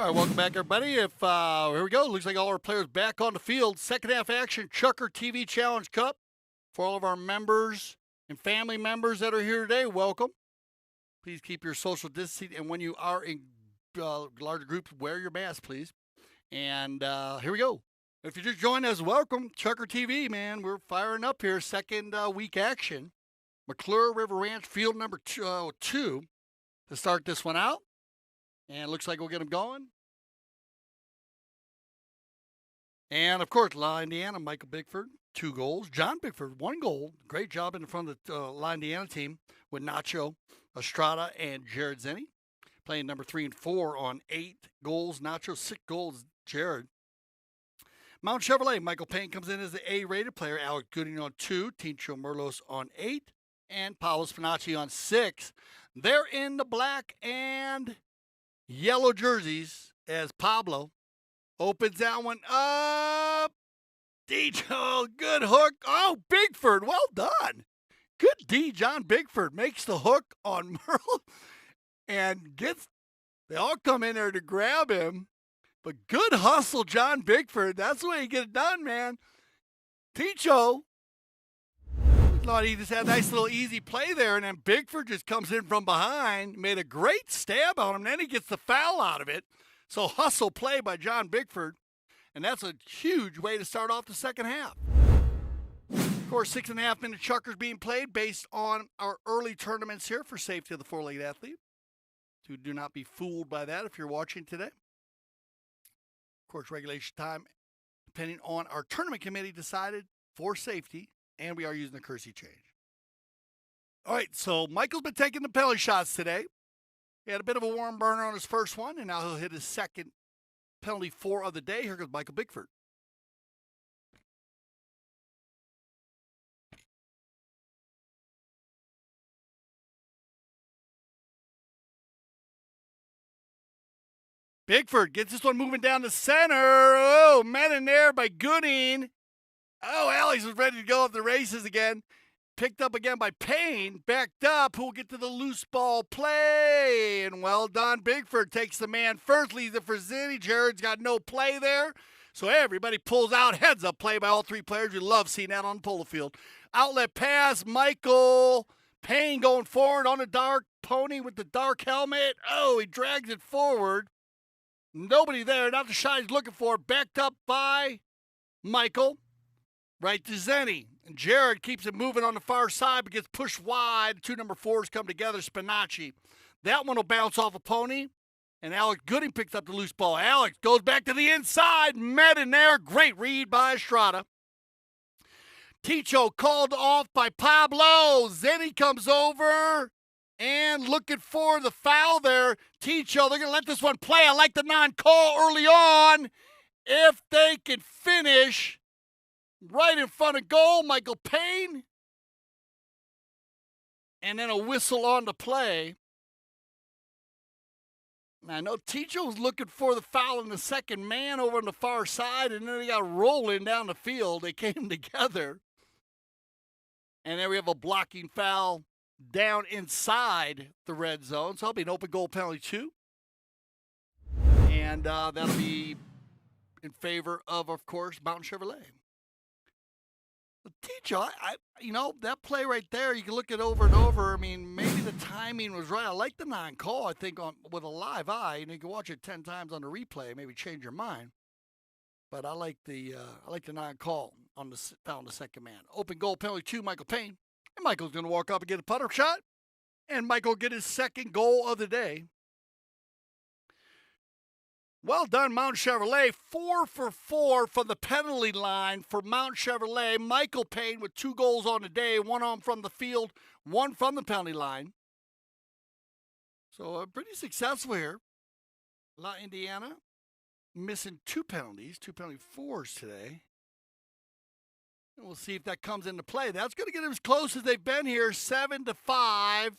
All right, welcome back, everybody. Here we go. Looks like all our players back on the field. Second half action, ChukkerTV Challenge Cup. For all of our members and family members that are here today, welcome. Please keep your social distancing, and when you are in larger groups, wear your mask, please. And here we go. If you just joined us, welcome. ChukkerTV, man. We're firing up here. Second week action. McClure River Ranch, field number 2 to start this one out. And it looks like we'll get them going. And, of course, La Indiana, Michael Bigford, 2 goals. John Bigford, 1 goal. Great job in front of the La Indiana team with Nacho Estrada and Jared Zenny. Playing number 3 and 4 on 8 goals. Nacho, 6 goals, Jared. Mount Chevrolet, Michael Payne comes in as the A-rated player. Alec Gooding on 2. Tincho Merlos on 8. And Paolo Spinacci on 6. They're in the black and yellow jerseys as Pablo opens that one up. Tincho, good hook. Oh, Bigford, well done. Good D. John Bigford makes the hook on Merle and they all come in there to grab him. But good hustle, John Bigford. That's the way you get it done, man. Tincho thought he just had a nice little easy play there, and then Bigford just comes in from behind, made a great stab on him, and then he gets the foul out of it. So hustle play by John Bigford, and that's a huge way to start off the second half. Of course, 6.5-minute chuckers being played based on our early tournaments here for safety of the four-legged athlete. So do not be fooled by that if you're watching today. Of course, regulation time, depending on our tournament committee, decided for safety, and we are using the courtesy change. All right, so Michael's been taking the penalty shots today. He had a bit of a warm burner on his first one, and now he'll hit his second penalty 4 of the day. Here goes Michael Bigford. Bigford gets this one moving down the center. Oh, met in there by Gooding. Oh, Alex was ready to go up the races again. Picked up again by Payne. Backed up. Who'll get to the loose ball play? And well done. Bigford takes the man first. Leaves it for Zinni. Jared's got no play there. So everybody pulls out. Heads up play by all 3 players. We love seeing that on the polo field. Outlet pass. Michael Payne going forward on the dark pony with the dark helmet. Oh, he drags it forward. Nobody there, not the shot he's looking for. Backed up by Michael. Right to Zenny. And Jared keeps it moving on the far side, but gets pushed wide. The two number 4s come together. Spinacci. That one will bounce off a pony. And Alex Gooding picks up the loose ball. Alex goes back to the inside. Met in there. Great read by Estrada. Ticho called off by Pablo. Zenny comes over and looking for the foul there. Ticho, they're going to let this one play. I like the non-call early on. If they can finish right in front of goal, Michael Payne. And then a whistle on the play. I know Ticho was looking for the foul in the second man over on the far side, and then they got rolling down the field. They came together. And then we have a blocking foul down inside the red zone. So it'll be an open goal penalty, too. And that'll be in favor of course, Mountain Chevrolet. But Ticho, that play right there, you can look at over and over. I mean, maybe the timing was right. I like the non-call, I think, with a live eye. And you can watch it 10 times on the replay, maybe change your mind. But I like the non-call on the foul on the second man. Open goal penalty 2, Michael Payne. And Michael's going to walk up and get a putter shot. And Michael get his second goal of the day. Well done, Mount Chevrolet. 4 for 4 from the penalty line for Mount Chevrolet. Michael Payne with 2 goals on the day, 1 on from the field, 1 from the penalty line. So pretty successful here. La Indiana missing 2 penalties, 2 penalty 4s today. And we'll see if that comes into play. That's going to get them as close as they've been here, 7-5,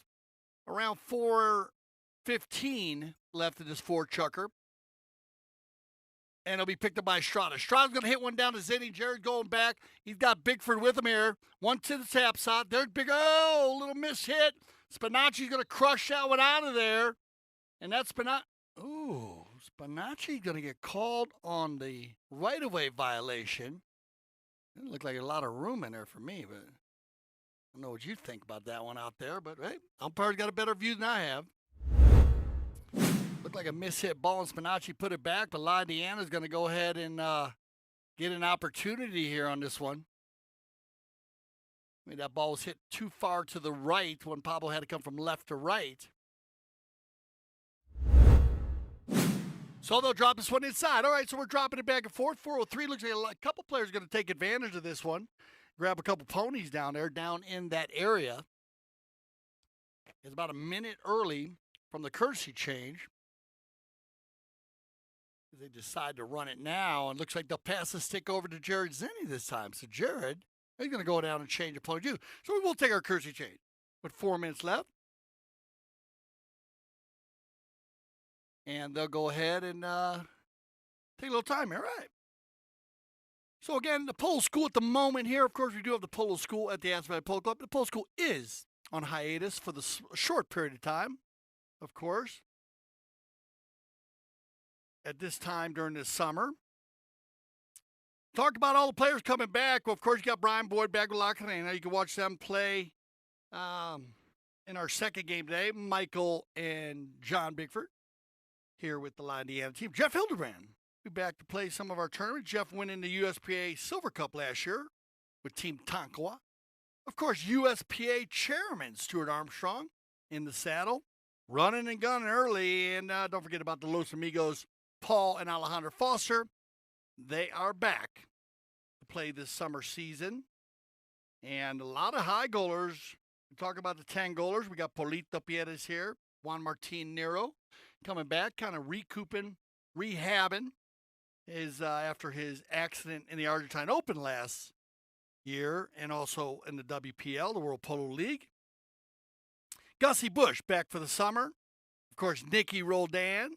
around 4:15 left in this 4-chucker. And it'll be picked up by Estrada. Estrada's going to hit one down to Zenny. Jared going back. He's got Bigford with him here. One to the tap side. There's big. Oh, little miss hit. Spinacci's going to crush that one out of there. And that's Spinacci. Ooh, Spinacci going to get called on the right-of-way violation. Didn't look like a lot of room in there for me, but I don't know what you think about that one out there. But, hey, umpire's got a better view than I have. Looked like a miss-hit ball, and Spinacci put it back, but La Indiana's going to go ahead and get an opportunity here on this one. I mean, that ball was hit too far to the right when Pablo had to come from left to right. So they'll drop this one inside. All right, so we're dropping it back and forth. 4:03. Looks like a couple players are going to take advantage of this one. Grab a couple ponies down there, down in that area. It's about a minute early from the courtesy change. They decide to run it now, and looks like they'll pass the stick over to Jared Zenny this time. So Jared, he's going to go down and change a pony too. So we will take our courtesy change with 4 minutes left. And they'll go ahead and take a little time here. All right. So again, the polo school at the moment here, of course, we do have the polo school at the Aspen Valley Polo Club. The polo school is on hiatus for the short period of time, of course. At this time during the summer. Talked about all the players coming back. Well, of course, you got Brian Boyd back with La Canena. You can watch them play in our second game today. Michael and John Bigford here with the La Indiana team. Jeff Hildebrand will be back to play some of our tournaments. Jeff went in the USPA Silver Cup last year with Team Tonkawa. Of course, USPA Chairman Stuart Armstrong in the saddle. Running and gunning early. And don't forget about the Los Amigos, Paul and Alejandro Foster. They are back to play this summer season. And a lot of high goalers. We talk about the 10 goalers. We got Polito Pierres here. Juan Martin Nero coming back, kind of recouping, rehabbing after his accident in the Argentine Open last year and also in the WPL, the World Polo League. Gussie Bush back for the summer. Of course, Nicky Roldan.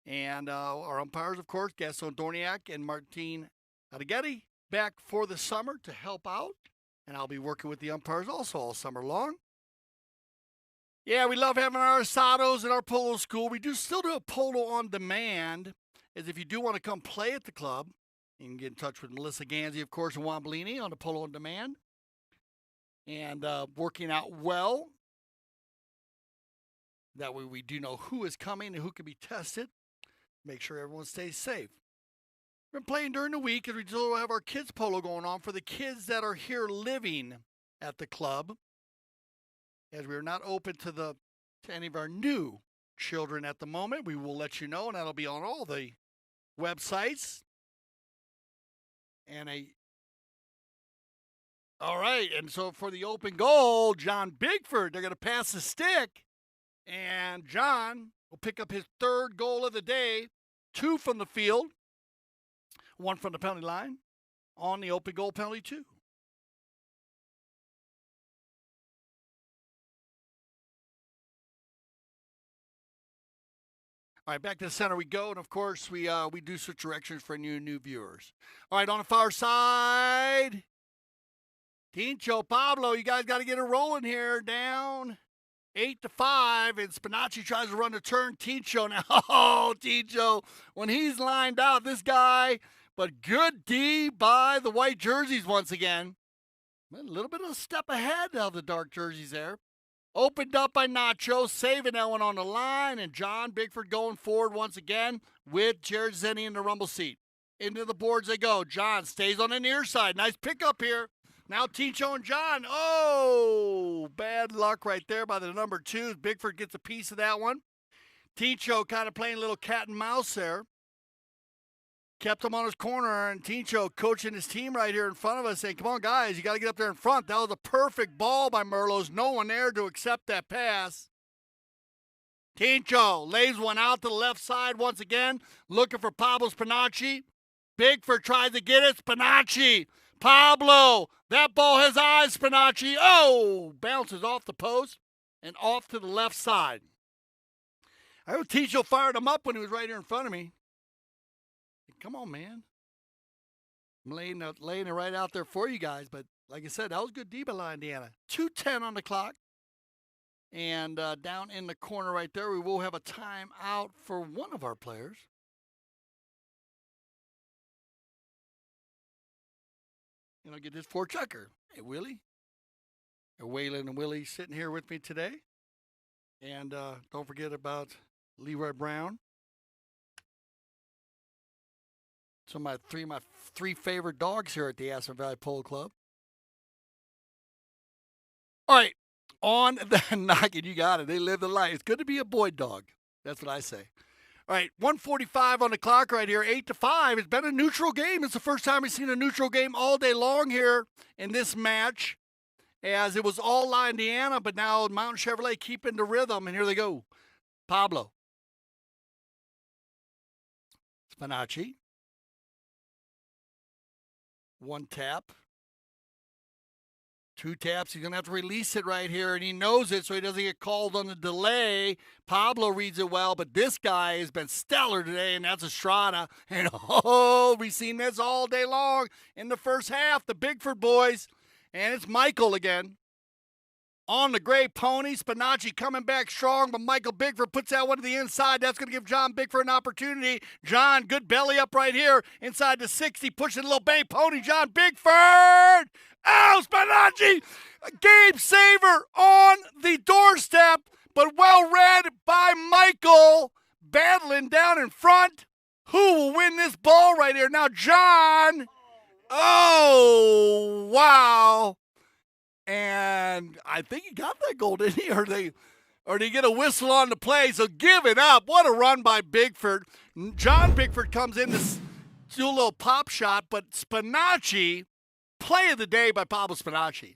And our umpires, of course, Gaston Dorniak and Martin Adeghetti back for the summer to help out. And I'll be working with the umpires also all summer long. Yeah, we love having our asados at our polo school. We do still do a polo on demand. As if you do want to come play at the club, you can get in touch with Melissa Ganzi, of course, and Juan Bellini on the polo on demand. and working out well. That way we do know who is coming and who can be tested. Make sure everyone stays safe. We've been playing during the week, and we still have our kids polo going on for the kids that are here living at the club, as we are not open to any of our new children at the moment. We will let you know, and that'll be on all the websites. All right, and so for the open goal, John Bigford, they're going to pass the stick, and John will pick up his third goal of the day, 2 from the field, 1 from the penalty line, on the open goal penalty 2. All right, back to the center we go, and of course we do switch directions for new viewers. All right, on the far side, Tincho, Pablo, you guys got to get it rolling here. Down 8-5, and Spinacci tries to run the turn. Tincho now, oh, Tincho, when he's lined out, this guy, but good D by the white jerseys once again. A little bit of a step ahead of the dark jerseys there. Opened up by Nacho, saving that one on the line, and John Bigford going forward once again with Jared Zenny in the rumble seat. Into the boards they go. John stays on the near side. Nice pickup here. Now Tincho and John. Oh, bad luck right there by the number 2. Bigford gets a piece of that one. Tincho kind of playing a little cat and mouse there. Kept him on his corner, and Tincho coaching his team right here in front of us, saying, come on, guys, you got to get up there in front. That was a perfect ball by Merlos. No one there to accept that pass. Tincho lays one out to the left side once again, looking for Pablo Spinacci. Bigford tries to get it. Spinacci. Pablo. That ball has eyes, Spinacci. Oh, bounces off the post and off to the left side. I heard Tincho fired him up when he was right here in front of me. Come on, man. I'm laying it right out there for you guys. But like I said, that was good D by Indiana. 2:10 on the clock. And down in the corner right there, we will have a timeout for one of our players. And I'll get this for Chucker. Hey, Willie. Waylon and Willie sitting here with me today. And don't forget about Leroy Brown. So my three favorite dogs here at the Aspen Valley Polo Club. All right, on the knocking, you got it. They live the life. It's good to be a boy dog. That's what I say. All right, 1:45 on the clock right here, 8-5. It's been a neutral game. It's the first time we've seen a neutral game all day long here in this match, as it was all La Indiana, but now Mountain Chevrolet keeping the rhythm, and here they go. Pablo. Spinacci. 1 tap. 2 taps. He's going to have to release it right here, and he knows it, so he doesn't get called on the delay. Pablo reads it well, but this guy has been stellar today, and that's Estrada. And, oh, we've seen this all day long in the first half, the Bigford boys. And it's Michael again. On the gray pony, Spinacci coming back strong, but Michael Bigford puts that one to the inside. That's going to give John Bigford an opportunity. John, good belly up right here, inside the 60, pushing a little bay pony. John Bigford! Oh, Spinacci! A game saver on the doorstep, but well read by Michael. Battling down in front. Who will win this ball right here? Now, John. Oh, wow. And I think he got that goal, didn't he? Or did he get a whistle on the play? So give it up. What a run by Bigford. John Bigford comes in to do a little pop shot, but Spinacci, play of the day by Pablo Spinacci.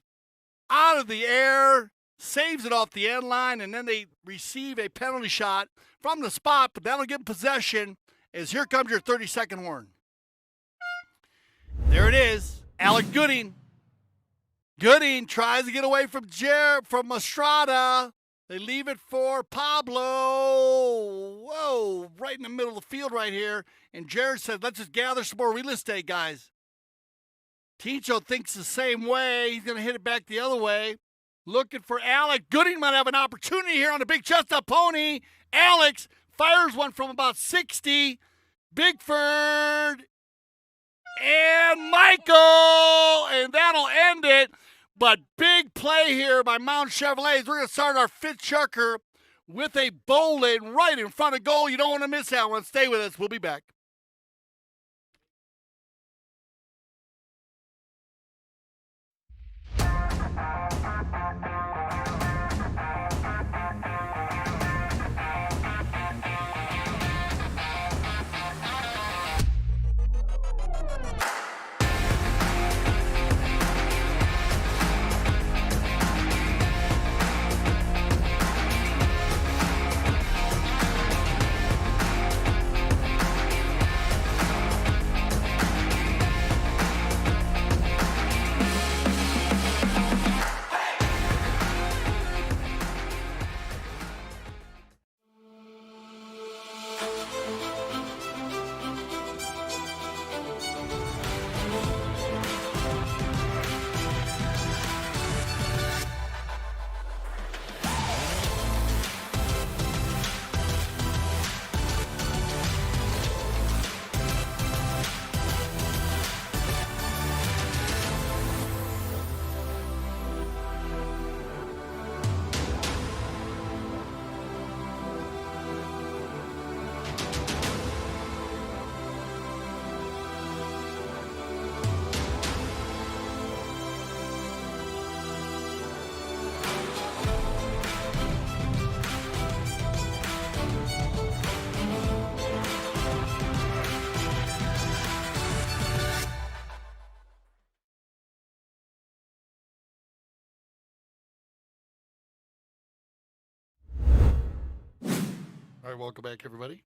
Out of the air, saves it off the end line, and then they receive a penalty shot from the spot, but that'll give them possession, as here comes your 30-second horn. There it is. Alec Gooding. Gooding tries to get away from Estrada. They leave it for Pablo. Whoa, right in the middle of the field right here. And Jared said, let's just gather some more real estate, guys. Tincho thinks the same way. He's going to hit it back the other way. Looking for Alec. Gooding might have an opportunity here on the big chestnut pony. Alex fires one from about 60. Bigford and Michael. And that'll end it. But big play here by Mountain Chevrolets. We're going to start our fifth chucker with a bowling right in front of goal. You don't want to miss that one. Stay with us. We'll be back. All right, welcome back, everybody,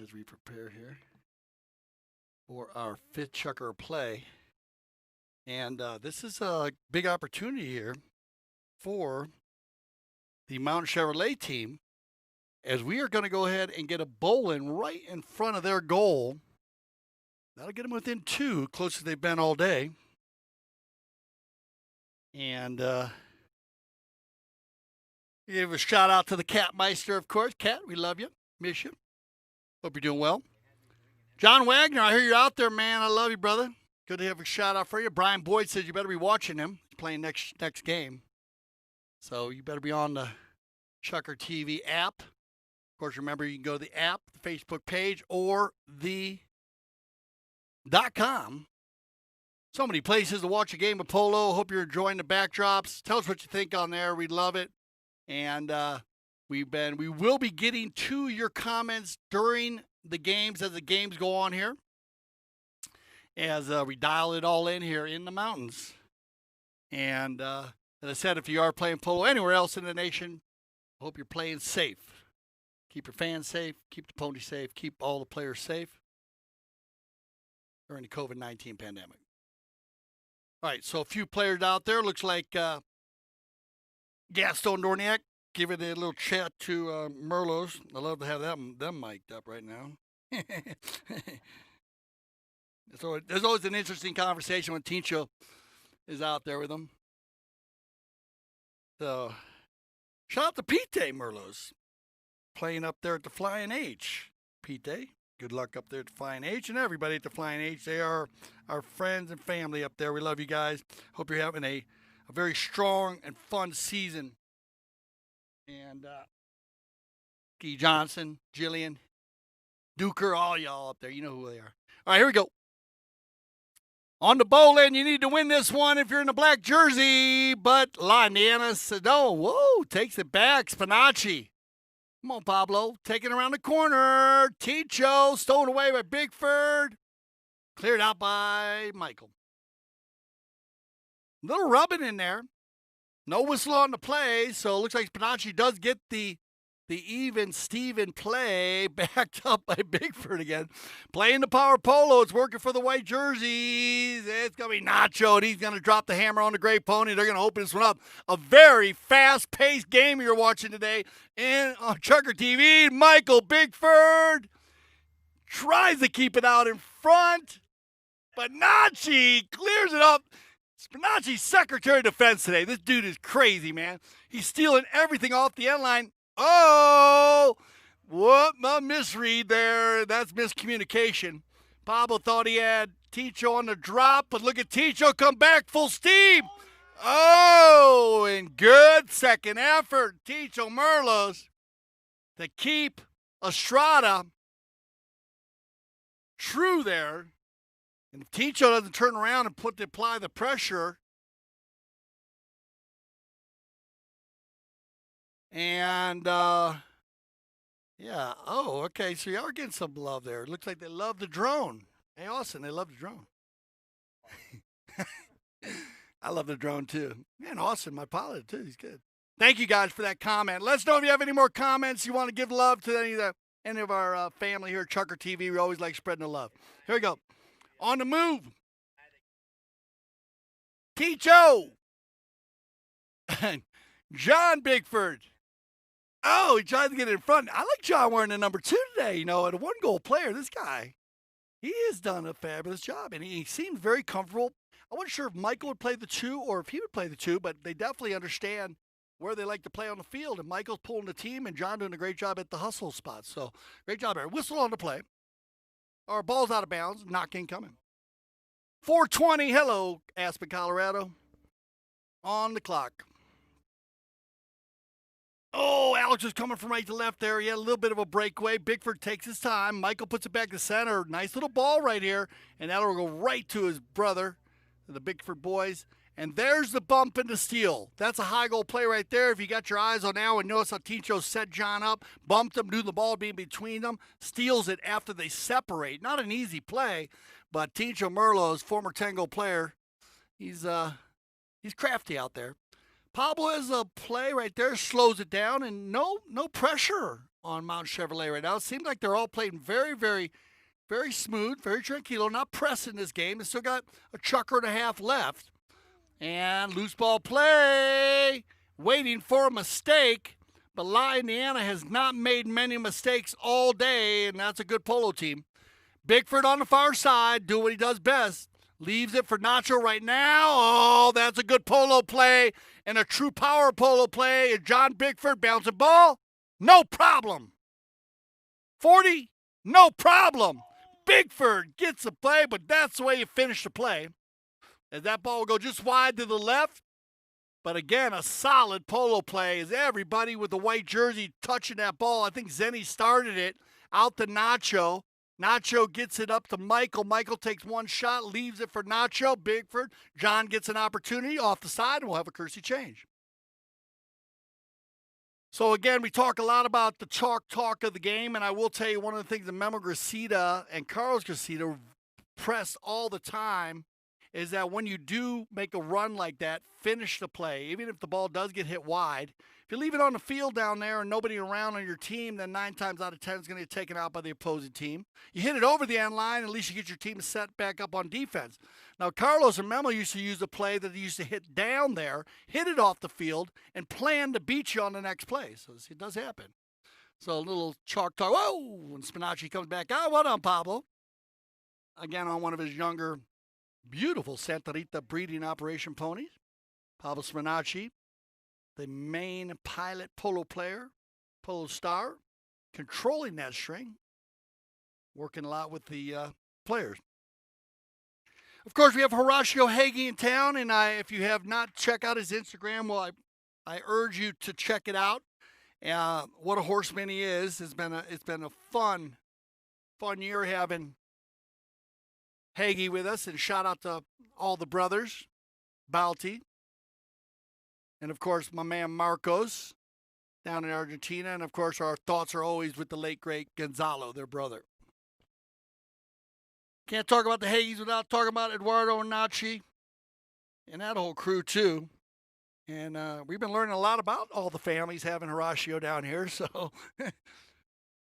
as we prepare here for our fifth chucker play. And this is a big opportunity here for the Mountain Chevrolet team, as we are going to go ahead and get a bowling right in front of their goal. That'll get them within two, close as they've been all day. And give a shout out to the Catmeister, of course. Cat, we love you. Miss you. Hope you're doing well. John Wagner, I hear you're out there, man. I love you, brother. Good to have a shout out for you. Brian Boyd says you better be watching him. He's playing next game. So you better be on the ChukkerTV app. Of course, remember, you can go to the app, the Facebook page, or the .com. So many places to watch a game of polo. Hope you're enjoying the backdrops. Tell us what you think on there. We'd love it. And we will be getting to your comments during the games as the games go on here, as we dial it all in here in the mountains. And as I said, if you are playing polo anywhere else in the nation, I hope you're playing safe. Keep your fans safe. Keep the pony safe. Keep all the players safe during the COVID-19 pandemic. All right, so a few players out there. Looks like Gaston Dorniak giving a little chat to Merlos. I love to have them mic'd up right now. So there's always an interesting conversation when Tincho is out there with them. So shout out to Pete Merlos, playing up there at the Flying H. Pete, good luck up there at the Flying H, and everybody at the Flying H. They are our friends and family up there. We love you guys. Hope you're having a very strong and fun season. And Key Johnson, Jillian, Duker, all y'all up there. You know who they are. All right, here we go. On the bowling, you need to win this one if you're in the black jersey. But Laniana said, no, whoa, takes it back. Spinacci. Come on, Pablo. Taking around the corner. Ticho, stolen away by Bigford. Cleared out by Michael. Little rubbing in there. No whistle on the play, so it looks like Spinacci does get the even Steven play, backed up by Bigford again. Playing the power polo. It's working for the white jerseys. It's going to be Nacho, and he's going to drop the hammer on the gray pony. They're going to open this one up. A very fast-paced game you're watching today on ChukkerTV. Michael Bigford tries to keep it out in front, but Nachi clears it up. Spinacci's Secretary of Defense today. This dude is crazy, man. He's stealing everything off the end line. Oh, what a misread there. That's miscommunication. Pablo thought he had Ticho on the drop, but look at Ticho come back full steam. Oh, and good second effort, Ticho Merlos, to keep Estrada true there. And if Ticho doesn't turn around and apply the pressure, and yeah, oh, okay, so you are getting some love there. It looks like they love the drone. Hey, Austin, they love the drone. I love the drone too. Man, Austin, my pilot too. He's good. Thank you guys for that comment. Let us know if you have any more comments you want to give love to any of our family here at Chucker TV. We always like spreading the love. Here we go. On the move. Ticho. John Bigford. Oh, he tried to get in front. I like John wearing the number 2 today. You know, at a 1-goal player, this guy, he has done a fabulous job, and he seems very comfortable. I wasn't sure if Michael would play the 2 or if he would play the 2, but they definitely understand where they like to play on the field. And Michael's pulling the team, and John doing a great job at the hustle spot. So, great job there. Whistle on the play. Our ball's out of bounds. Knock incoming. 4:20. Hello, Aspen, Colorado. On the clock. Oh, Alex is coming from right to left there. He had a little bit of a breakaway. Bigford takes his time. Michael puts it back to center. Nice little ball right here. And that'll go right to his brother, the Bigford boys. And there's the bump and the steal. That's a high goal play right there. If you got your eyes on now and notice how Ticho set John up, bumped him, knew the ball being between them, steals it after they separate. Not an easy play, but Ticho Merlos, former Tango player, he's crafty out there. Pablo has a play right there, slows it down, and no pressure on Mount Chevrolet right now. It seems like they're all playing very, very, very smooth, very tranquilo, not pressing this game. They still got a chucker and a half left. And loose ball play, waiting for a mistake. But La Indiana has not made many mistakes all day, and that's a good polo team. Bigford on the far side, doing what he does best. Leaves it for Nacho right now. Oh, that's a good polo play and a true power polo play. And John Bigford bouncing ball, no problem. 40, no problem. Bigford gets the play, but that's the way you finish the play. As that ball will go just wide to the left. But again, a solid polo play as everybody with the white jersey touching that ball. I think Zenny started it out to Nacho. Nacho gets it up to Michael. Michael takes one shot, leaves it for Nacho. Bigford. John gets an opportunity off the side, and we'll have a courtesy change. So again, we talk a lot about the chalk talk of the game, and I will tell you one of the things that Memo Gracita and Carlos Gracita press all the time is that when you do make a run like that, finish the play. Even if the ball does get hit wide, if you leave it on the field down there and nobody around on your team, then 9 times out of 10 it's going to get taken out by the opposing team. You hit it over the end line, at least you get your team set back up on defense. Now, Carlos and Memo used to use a play that they used to hit down there, hit it off the field, and plan to beat you on the next play. So it does happen. So a little chalk talk. Whoa! When Spinacci comes back, well done, Pablo. Again, on one of his younger, beautiful Santa Rita breeding operation ponies. Pablo Spinacci, the main pilot polo player, polo star, controlling that string, working a lot with the players. Of course, we have Horacio Hagee in town, and if you have not checked out his Instagram, well, I urge you to check it out. What a horseman he is. It's been a fun year having Hagee with us, and shout out to all the brothers, Balti, and of course my man Marcos down in Argentina, and of course our thoughts are always with the late great Gonzalo, their brother. Can't talk about the Hagees without talking about Eduardo and Nachi and that whole crew too. And we've been learning a lot about all the families having Horacio down here, so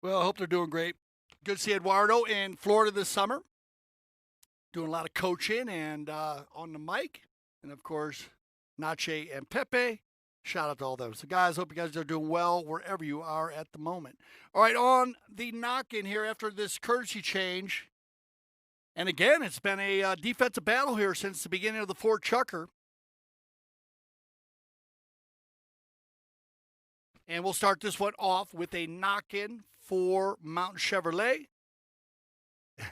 well, I hope they're doing great. Good to see Eduardo in Florida this summer, doing a lot of coaching and on the mic. And, of course, Nache and Pepe. Shout out to all those. So, guys, hope you guys are doing well wherever you are at the moment. All right, on the knock-in here after this courtesy change. And, again, it's been a defensive battle here since the beginning of the Fort Chucker. And we'll start this one off with a knock-in for Mountain Chevrolet.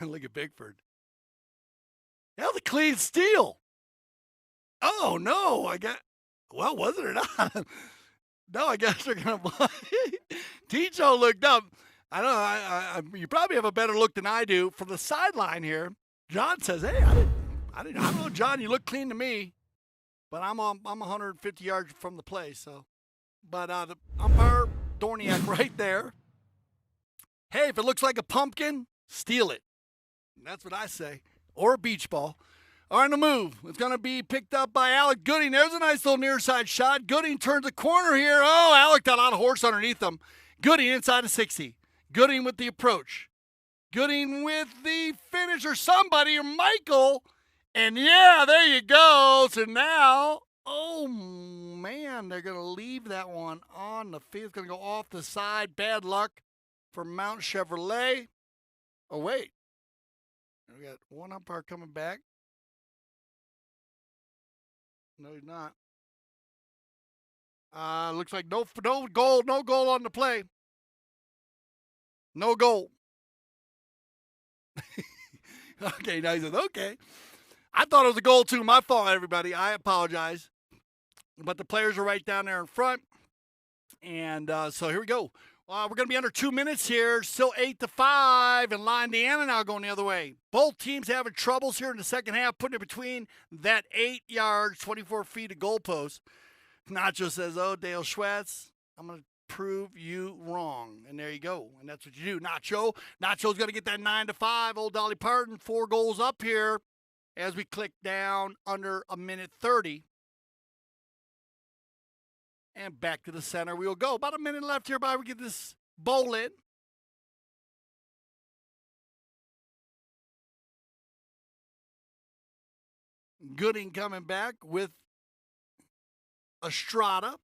And look at Bigford. Hell, the clean steal. Oh, no. Well, was it or not? No, I guess they're going to Ticho looked up. I don't know. You probably have a better look than I do. From the sideline here, John says, hey, I don't know, John, you look clean to me. But I'm 150 yards from the play, so. But the umpire, Dorniak, right there. Hey, if it looks like a pumpkin, steal it. That's what I say. Or a beach ball. All right, the move. It's going to be picked up by Alec Gooding. There's a nice little near side shot. Gooding turns the corner here. Oh, Alec got a lot of horse underneath him. Gooding inside of 60. Gooding with the approach. Gooding with the finisher. Somebody, or Michael. And yeah, there you go. So now, oh man, they're going to leave that one on the field. It's going to go off the side. Bad luck for Mount Chevrolet. Oh, wait. We got one umpire coming back. No, he's not. Looks like no goal on the play. No goal. Okay, now he says, okay. I thought it was a goal too. My fault, everybody. I apologize. But the players are right down there in front. And so here we go. We're going to be under 2 minutes here. Still 8-5. And Indiana now going the other way. Both teams having troubles here in the second half, putting it between that 8 yards, 24 feet of goalpost. Nacho says, oh, Dale Schwetz, I'm going to prove you wrong. And there you go. And that's what you do. Nacho's going to get that 9-5. Old Dolly Parton, 4 goals up here as we click down under a minute 30. And back to the center we'll go. About a minute left here by we get this bowl in. Gooding coming back with Estrada.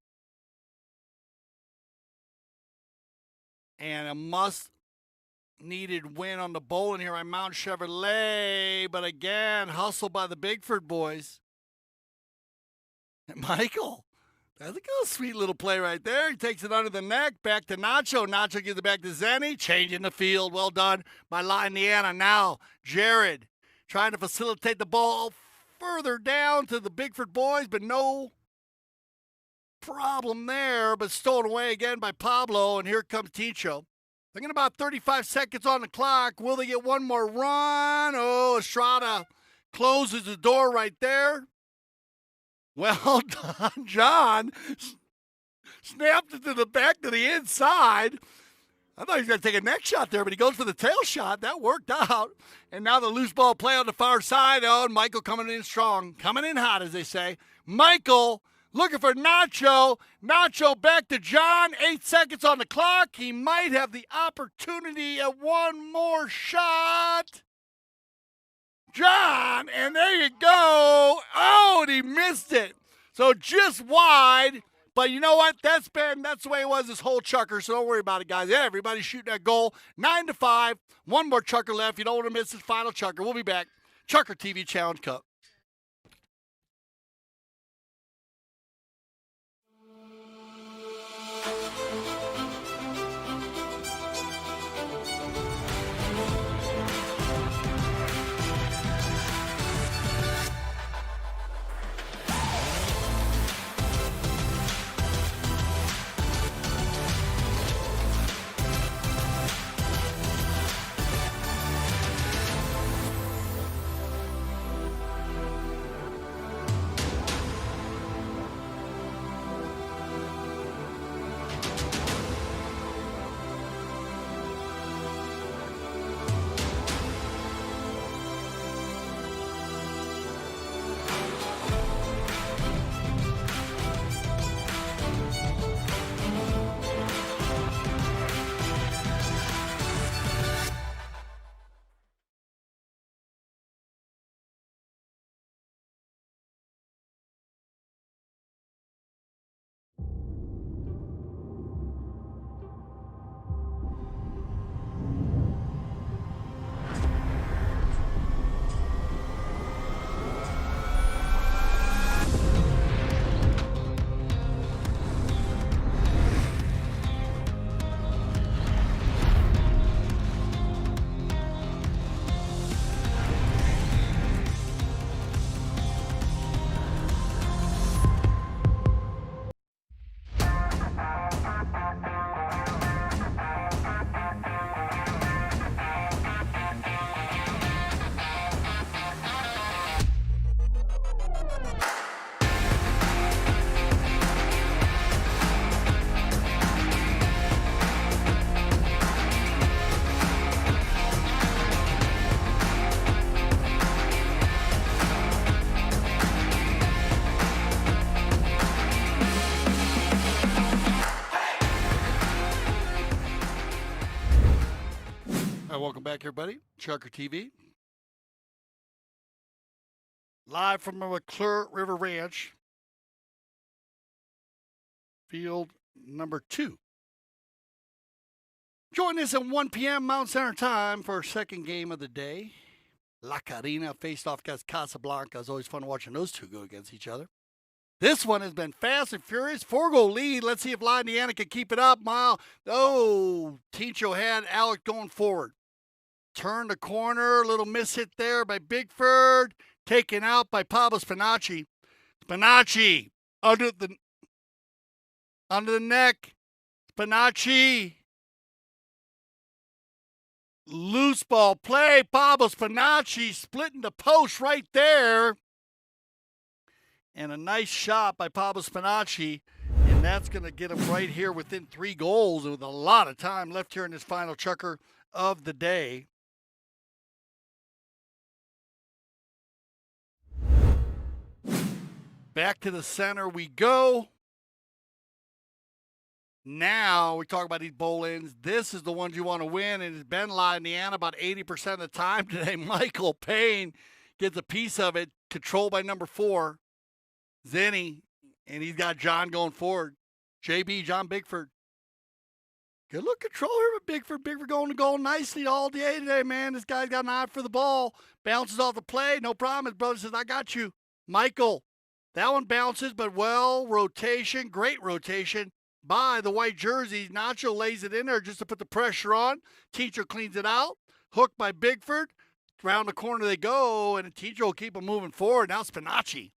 And a must-needed win on the bowling here on Mount Chevrolet. But again, hustled by the Bigford boys. And Michael. That's a sweet little play right there. He takes it under the neck. Back to Nacho. Nacho gives it back to Zenny. Changing the field. Well done by Indiana. Now, Jared trying to facilitate the ball further down to the Bigford boys, but no problem there. But stolen away again by Pablo. And here comes Ticho. Thinking about 35 seconds on the clock. Will they get one more run? Oh, Estrada closes the door right there. Well done, John. Snapped it to the back to the inside. I thought he was going to take a neck shot there, but he goes for the tail shot. That worked out. And now the loose ball play on the far side. Oh, and Michael coming in strong. Coming in hot, as they say. Michael looking for Nacho. Nacho back to John. 8 seconds on the clock. He might have the opportunity at one more shot. John, and there you go. Oh, and he missed it. So just wide. But you know what? That's the way it was this whole chucker, so don't worry about it, guys. Yeah, everybody's shooting that goal. 9-5. One more chucker left. You don't want to miss this final chucker. We'll be back. Chucker TV Challenge Cup. welcome back, everybody. ChukkerTV. Live from the McClure River Ranch. Field number 2. Join us at 1 p.m. Mountain Center time for our second game of the day. La Carina faced off against Casablanca. It's always fun watching those two go against each other. This one has been fast and furious. 4-goal lead. Let's see if La Indiana can keep it up. Tincho had Alec going forward. Turn the corner. Little miss hit there by Bigford. Taken out by Pablo Spinacci. Spinacci under the neck. Spinacci. Loose ball play. Pablo Spinacci splitting the post right there. And a nice shot by Pablo Spinacci. And that's going to get him right here within 3 goals with a lot of time left here in this final chucker of the day. Back to the center we go. Now we talk about these bowl-ins. This is the ones you want to win, and it's been La Indiana about 80% of the time today. Michael Payne gets a piece of it, controlled by number 4, Zenny, and he's got John going forward. JB, John Bigford. Good look control here with Bigford. Bigford going to goal nicely all day today, man. This guy's got an eye for the ball. Bounces off the play, no problem. His brother says, I got you. Michael, that one bounces, but rotation, great rotation by the white jerseys. Nacho lays it in there just to put the pressure on. Teacher cleans it out. Hooked by Bigford. Round the corner they go, and Teacher will keep them moving forward. Now Spinacci.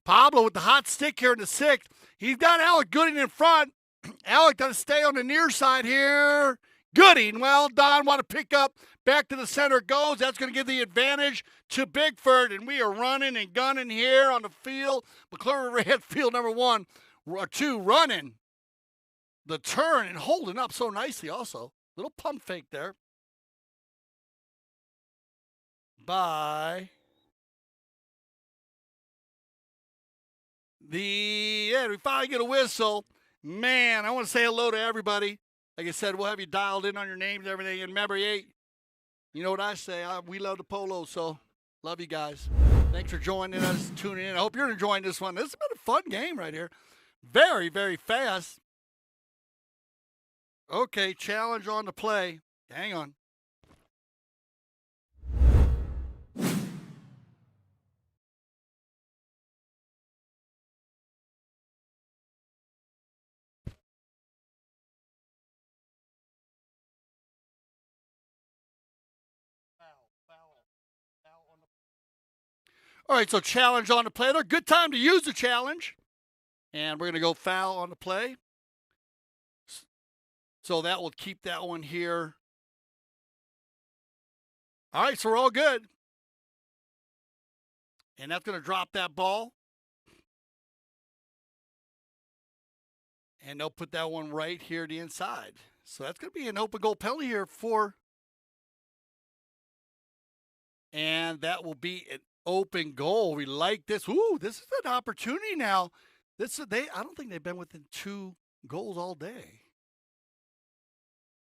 Pablo with the hot stick here in the 6th. He's got Alec Gooding in front. Alec got to stay on the near side here. Gooding, well done. Want to pick up. Back to the center it goes. That's going to give the advantage to Bigford. And we are running and gunning here on the field. McClure Red field number 1 or 2 running the turn and holding up so nicely also. Little pump fake there by we finally get a whistle. Man, I want to say hello to everybody. Like I said, we'll have you dialed in on your names and everything. And remember, you know what I say. We love the polo, so love you guys. Thanks for joining us, tuning in. I hope you're enjoying this one. This has been a fun game right here. Very, very fast. Okay, challenge on the play. Hang on. All right, so challenge on the play. They're a good time to use the challenge. And we're going to go foul on the play. So that will keep that one here. All right, so we're all good. And that's going to drop that ball. And they'll put that one right here to the inside. So that's going to be an open goal penalty here for. And that will be an open goal. We like this. Ooh, this is an opportunity now. I don't think they've been within 2 goals all day.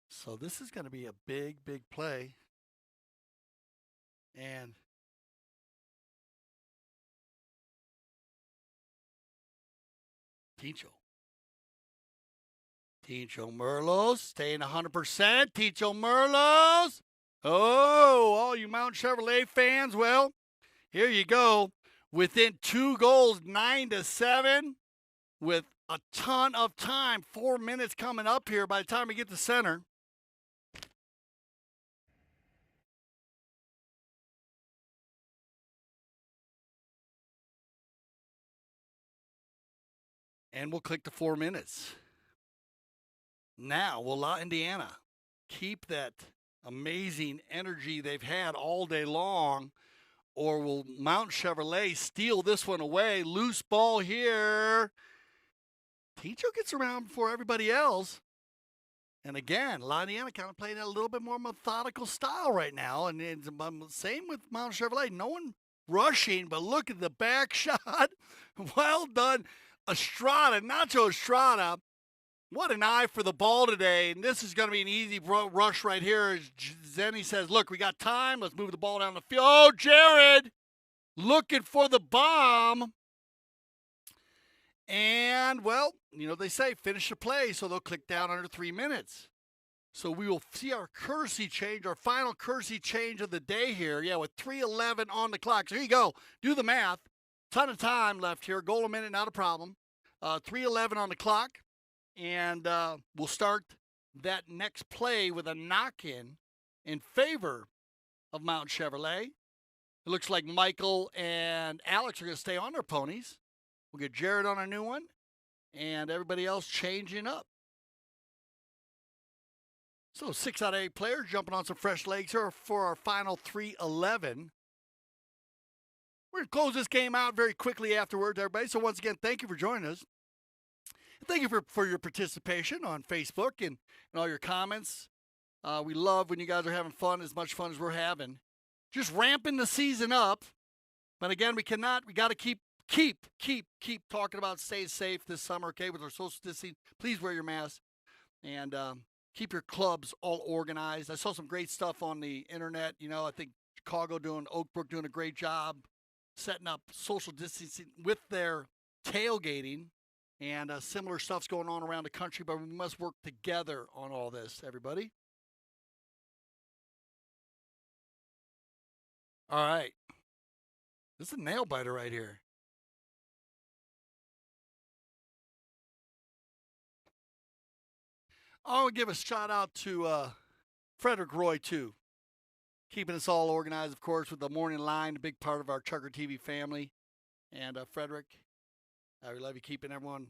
So this is going to be a big, big play. And Tincho Merlos staying 100%. Tincho Merlos. Oh, all you Mount Chevrolet fans, well, here you go. Within 2 goals, 9-7, with a ton of time. 4 minutes coming up here by the time we get to center. And we'll click to 4 minutes. Now, will La Indiana keep that amazing energy they've had all day long, or will Mount Chevrolet steal this one away? Loose ball here. Ticho gets around before everybody else. And again, La Indiana kind of playing a little bit more methodical style right now. And it's same with Mount Chevrolet. No one rushing, but look at the back shot. Well done. Nacho Estrada What an eye for the ball today. And this is going to be an easy rush right here. As Zenny says, look, we got time. Let's move the ball down the field. Oh, Jared looking for the bomb. And, well, you know, they say finish the play, so they'll click down under 3 minutes. So we will see our courtesy change, our final courtesy change of the day here. Yeah, with 3:11 on the clock. So here you go. Do the math. Ton of time left here. Goal a minute, not a problem. 3:11 on the clock. And we'll start that next play with a knock-in favor of Mount Chevrolet. It looks like Michael and Alex are going to stay on their ponies. We'll get Jared on a new one, and everybody else changing up. So 6 out of 8 players jumping on some fresh legs here for our final 3:11. We're going to close this game out very quickly afterwards, everybody. So once again, thank you for joining us. Thank you for your participation on Facebook and all your comments. We love when you guys are having fun, as much fun as we're having. Just ramping the season up. But again, we got to keep talking about staying safe this summer, okay, with our social distancing. Please wear your mask and keep your clubs all organized. I saw some great stuff on the internet. You know, I think Oakbrook doing a great job setting up social distancing with their tailgating. And similar stuff's going on around the country, but we must work together on all this, everybody. All right. This is a nail biter right here. I want to give a shout out to Frederick Roy, too. Keeping us all organized, of course, with the morning line, a big part of our ChukkerTV family. And Frederick, we love you keeping everyone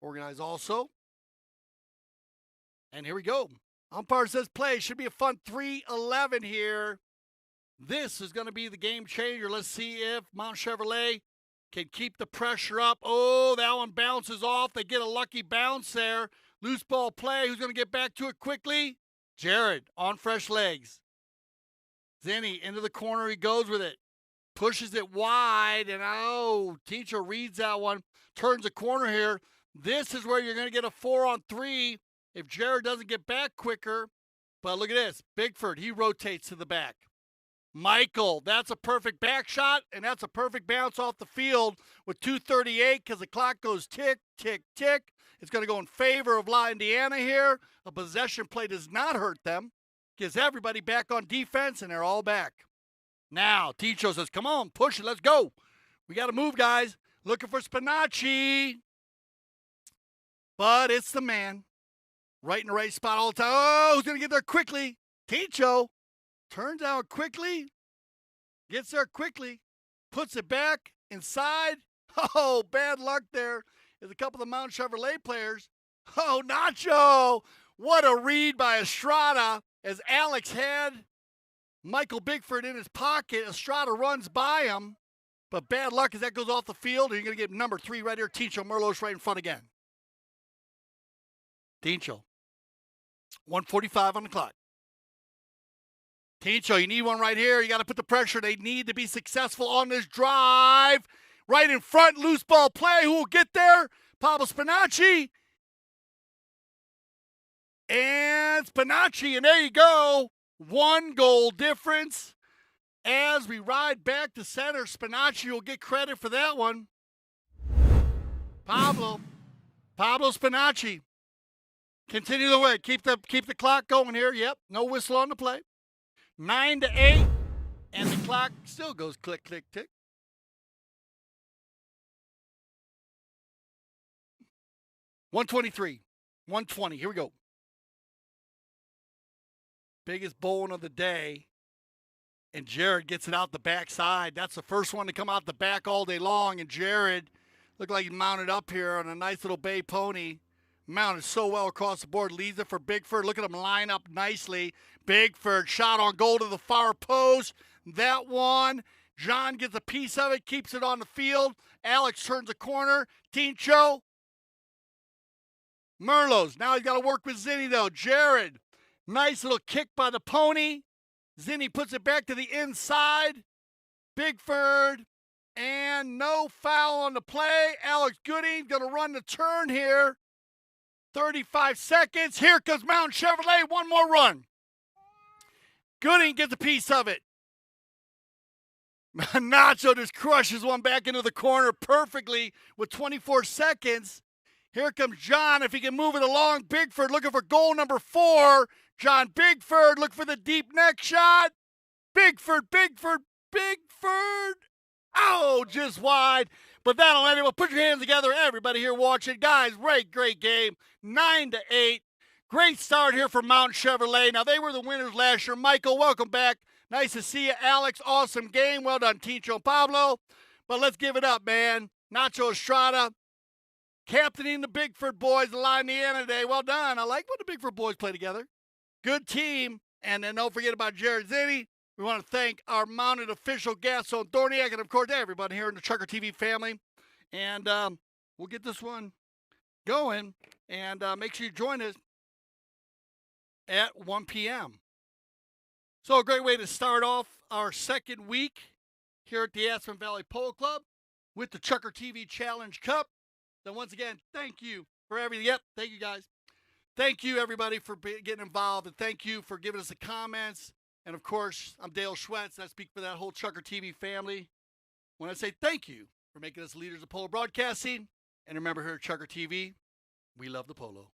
organized also. And here we go. Umpire says play. Should be a fun 3:11 here. This is going to be the game changer. Let's see if Mount Chevrolet can keep the pressure up. Oh, that one bounces off. They get a lucky bounce there. Loose ball play. Who's going to get back to it quickly? Jared on fresh legs. Zenny into the corner. He goes with it. Pushes it wide. And teacher reads that one. Turns the corner here. This is where you're going to get a 4-on-3 if Jared doesn't get back quicker. But look at this. Bigford, he rotates to the back. Michael, that's a perfect back shot, and that's a perfect bounce off the field with 2:38 because the clock goes tick, tick, tick. It's going to go in favor of La Indiana here. A possession play does not hurt them. Gives everybody back on defense, and they're all back. Now, Ticho says, come on, push it, let's go. We got to move, guys. Looking for Spinacci. But it's the man. Right in the right spot all the time. Oh, who's going to get there quickly? Ticho. Turns out quickly. Gets there quickly. Puts it back inside. Oh, bad luck there. There's a couple of the Mount Chevrolet players. Oh, Nacho. What a read by Estrada as Alex had Michael Bigford in his pocket. Estrada runs by him. But bad luck as that goes off the field. And you're going to get number 3 right here. Tincho Merlos right in front again. Tincho. 1:45 on the clock. Tincho, you need one right here. You got to put the pressure. They need to be successful on this drive. Right in front, loose ball play. Who will get there? Pablo Spinacci. And Spinacci, and there you go. 1 goal difference. As we ride back to center, Spinacci will get credit for that one. Pablo Spinacci. Continue the way. Keep the clock going here. Yep, no whistle on the play. 9-8, and the clock still goes click, click, tick. 123, 120. Here we go. Biggest bowling of the day, and Jared gets it out the backside. That's the first one to come out the back all day long, and Jared looked like he mounted up here on a nice little bay pony. Mounted so well across the board. Leaves it for Bigford. Look at him line up nicely. Bigford shot on goal to the far post. That one. John gets a piece of it. Keeps it on the field. Alex turns the corner. Tincho. Merlos. Now he's got to work with Zinni though. Jared. Nice little kick by the pony. Zinni puts it back to the inside. Bigford. And no foul on the play. Alex Gooding going to run the turn here. 35 seconds. Here comes Mountain Chevrolet. One more run. Gooding gets a piece of it. Nacho just crushes one back into the corner perfectly with 24 seconds. Here comes John. If he can move it along, Bigford looking for goal number 4. John Bigford, look for the deep neck shot. Bigford. Oh, just wide. But that'll end it. Well, put your hands together, everybody here watching. Guys, great game. 9-8. Great start here for Mountain Chevrolet. Now, they were the winners last year. Michael, welcome back. Nice to see you. Alex, awesome game. Well done, Ticho Pablo. But let's give it up, man. Nacho Estrada, captaining the Bigford boys, the line the end of the day. Well done. I like when the Bigford boys play together. Good team. And then don't forget about Jared Zinni. We want to thank our mounted official Gaston Thorniak and, of course, everybody here in the Chucker TV family. And we'll get this one going. And make sure you join us at 1 p.m. So a great way to start off our second week here at the Aspen Valley Polo Club with the Chucker TV Challenge Cup. Then once again, thank you for everything. Yep, thank you guys. Thank you, everybody, for getting involved. And thank you for giving us the comments. And, of course, I'm Dale Schwetz. I speak for that whole Chucker TV family. When I say thank you for making us leaders of polo broadcasting. And remember, here at Chucker TV, we love the polo.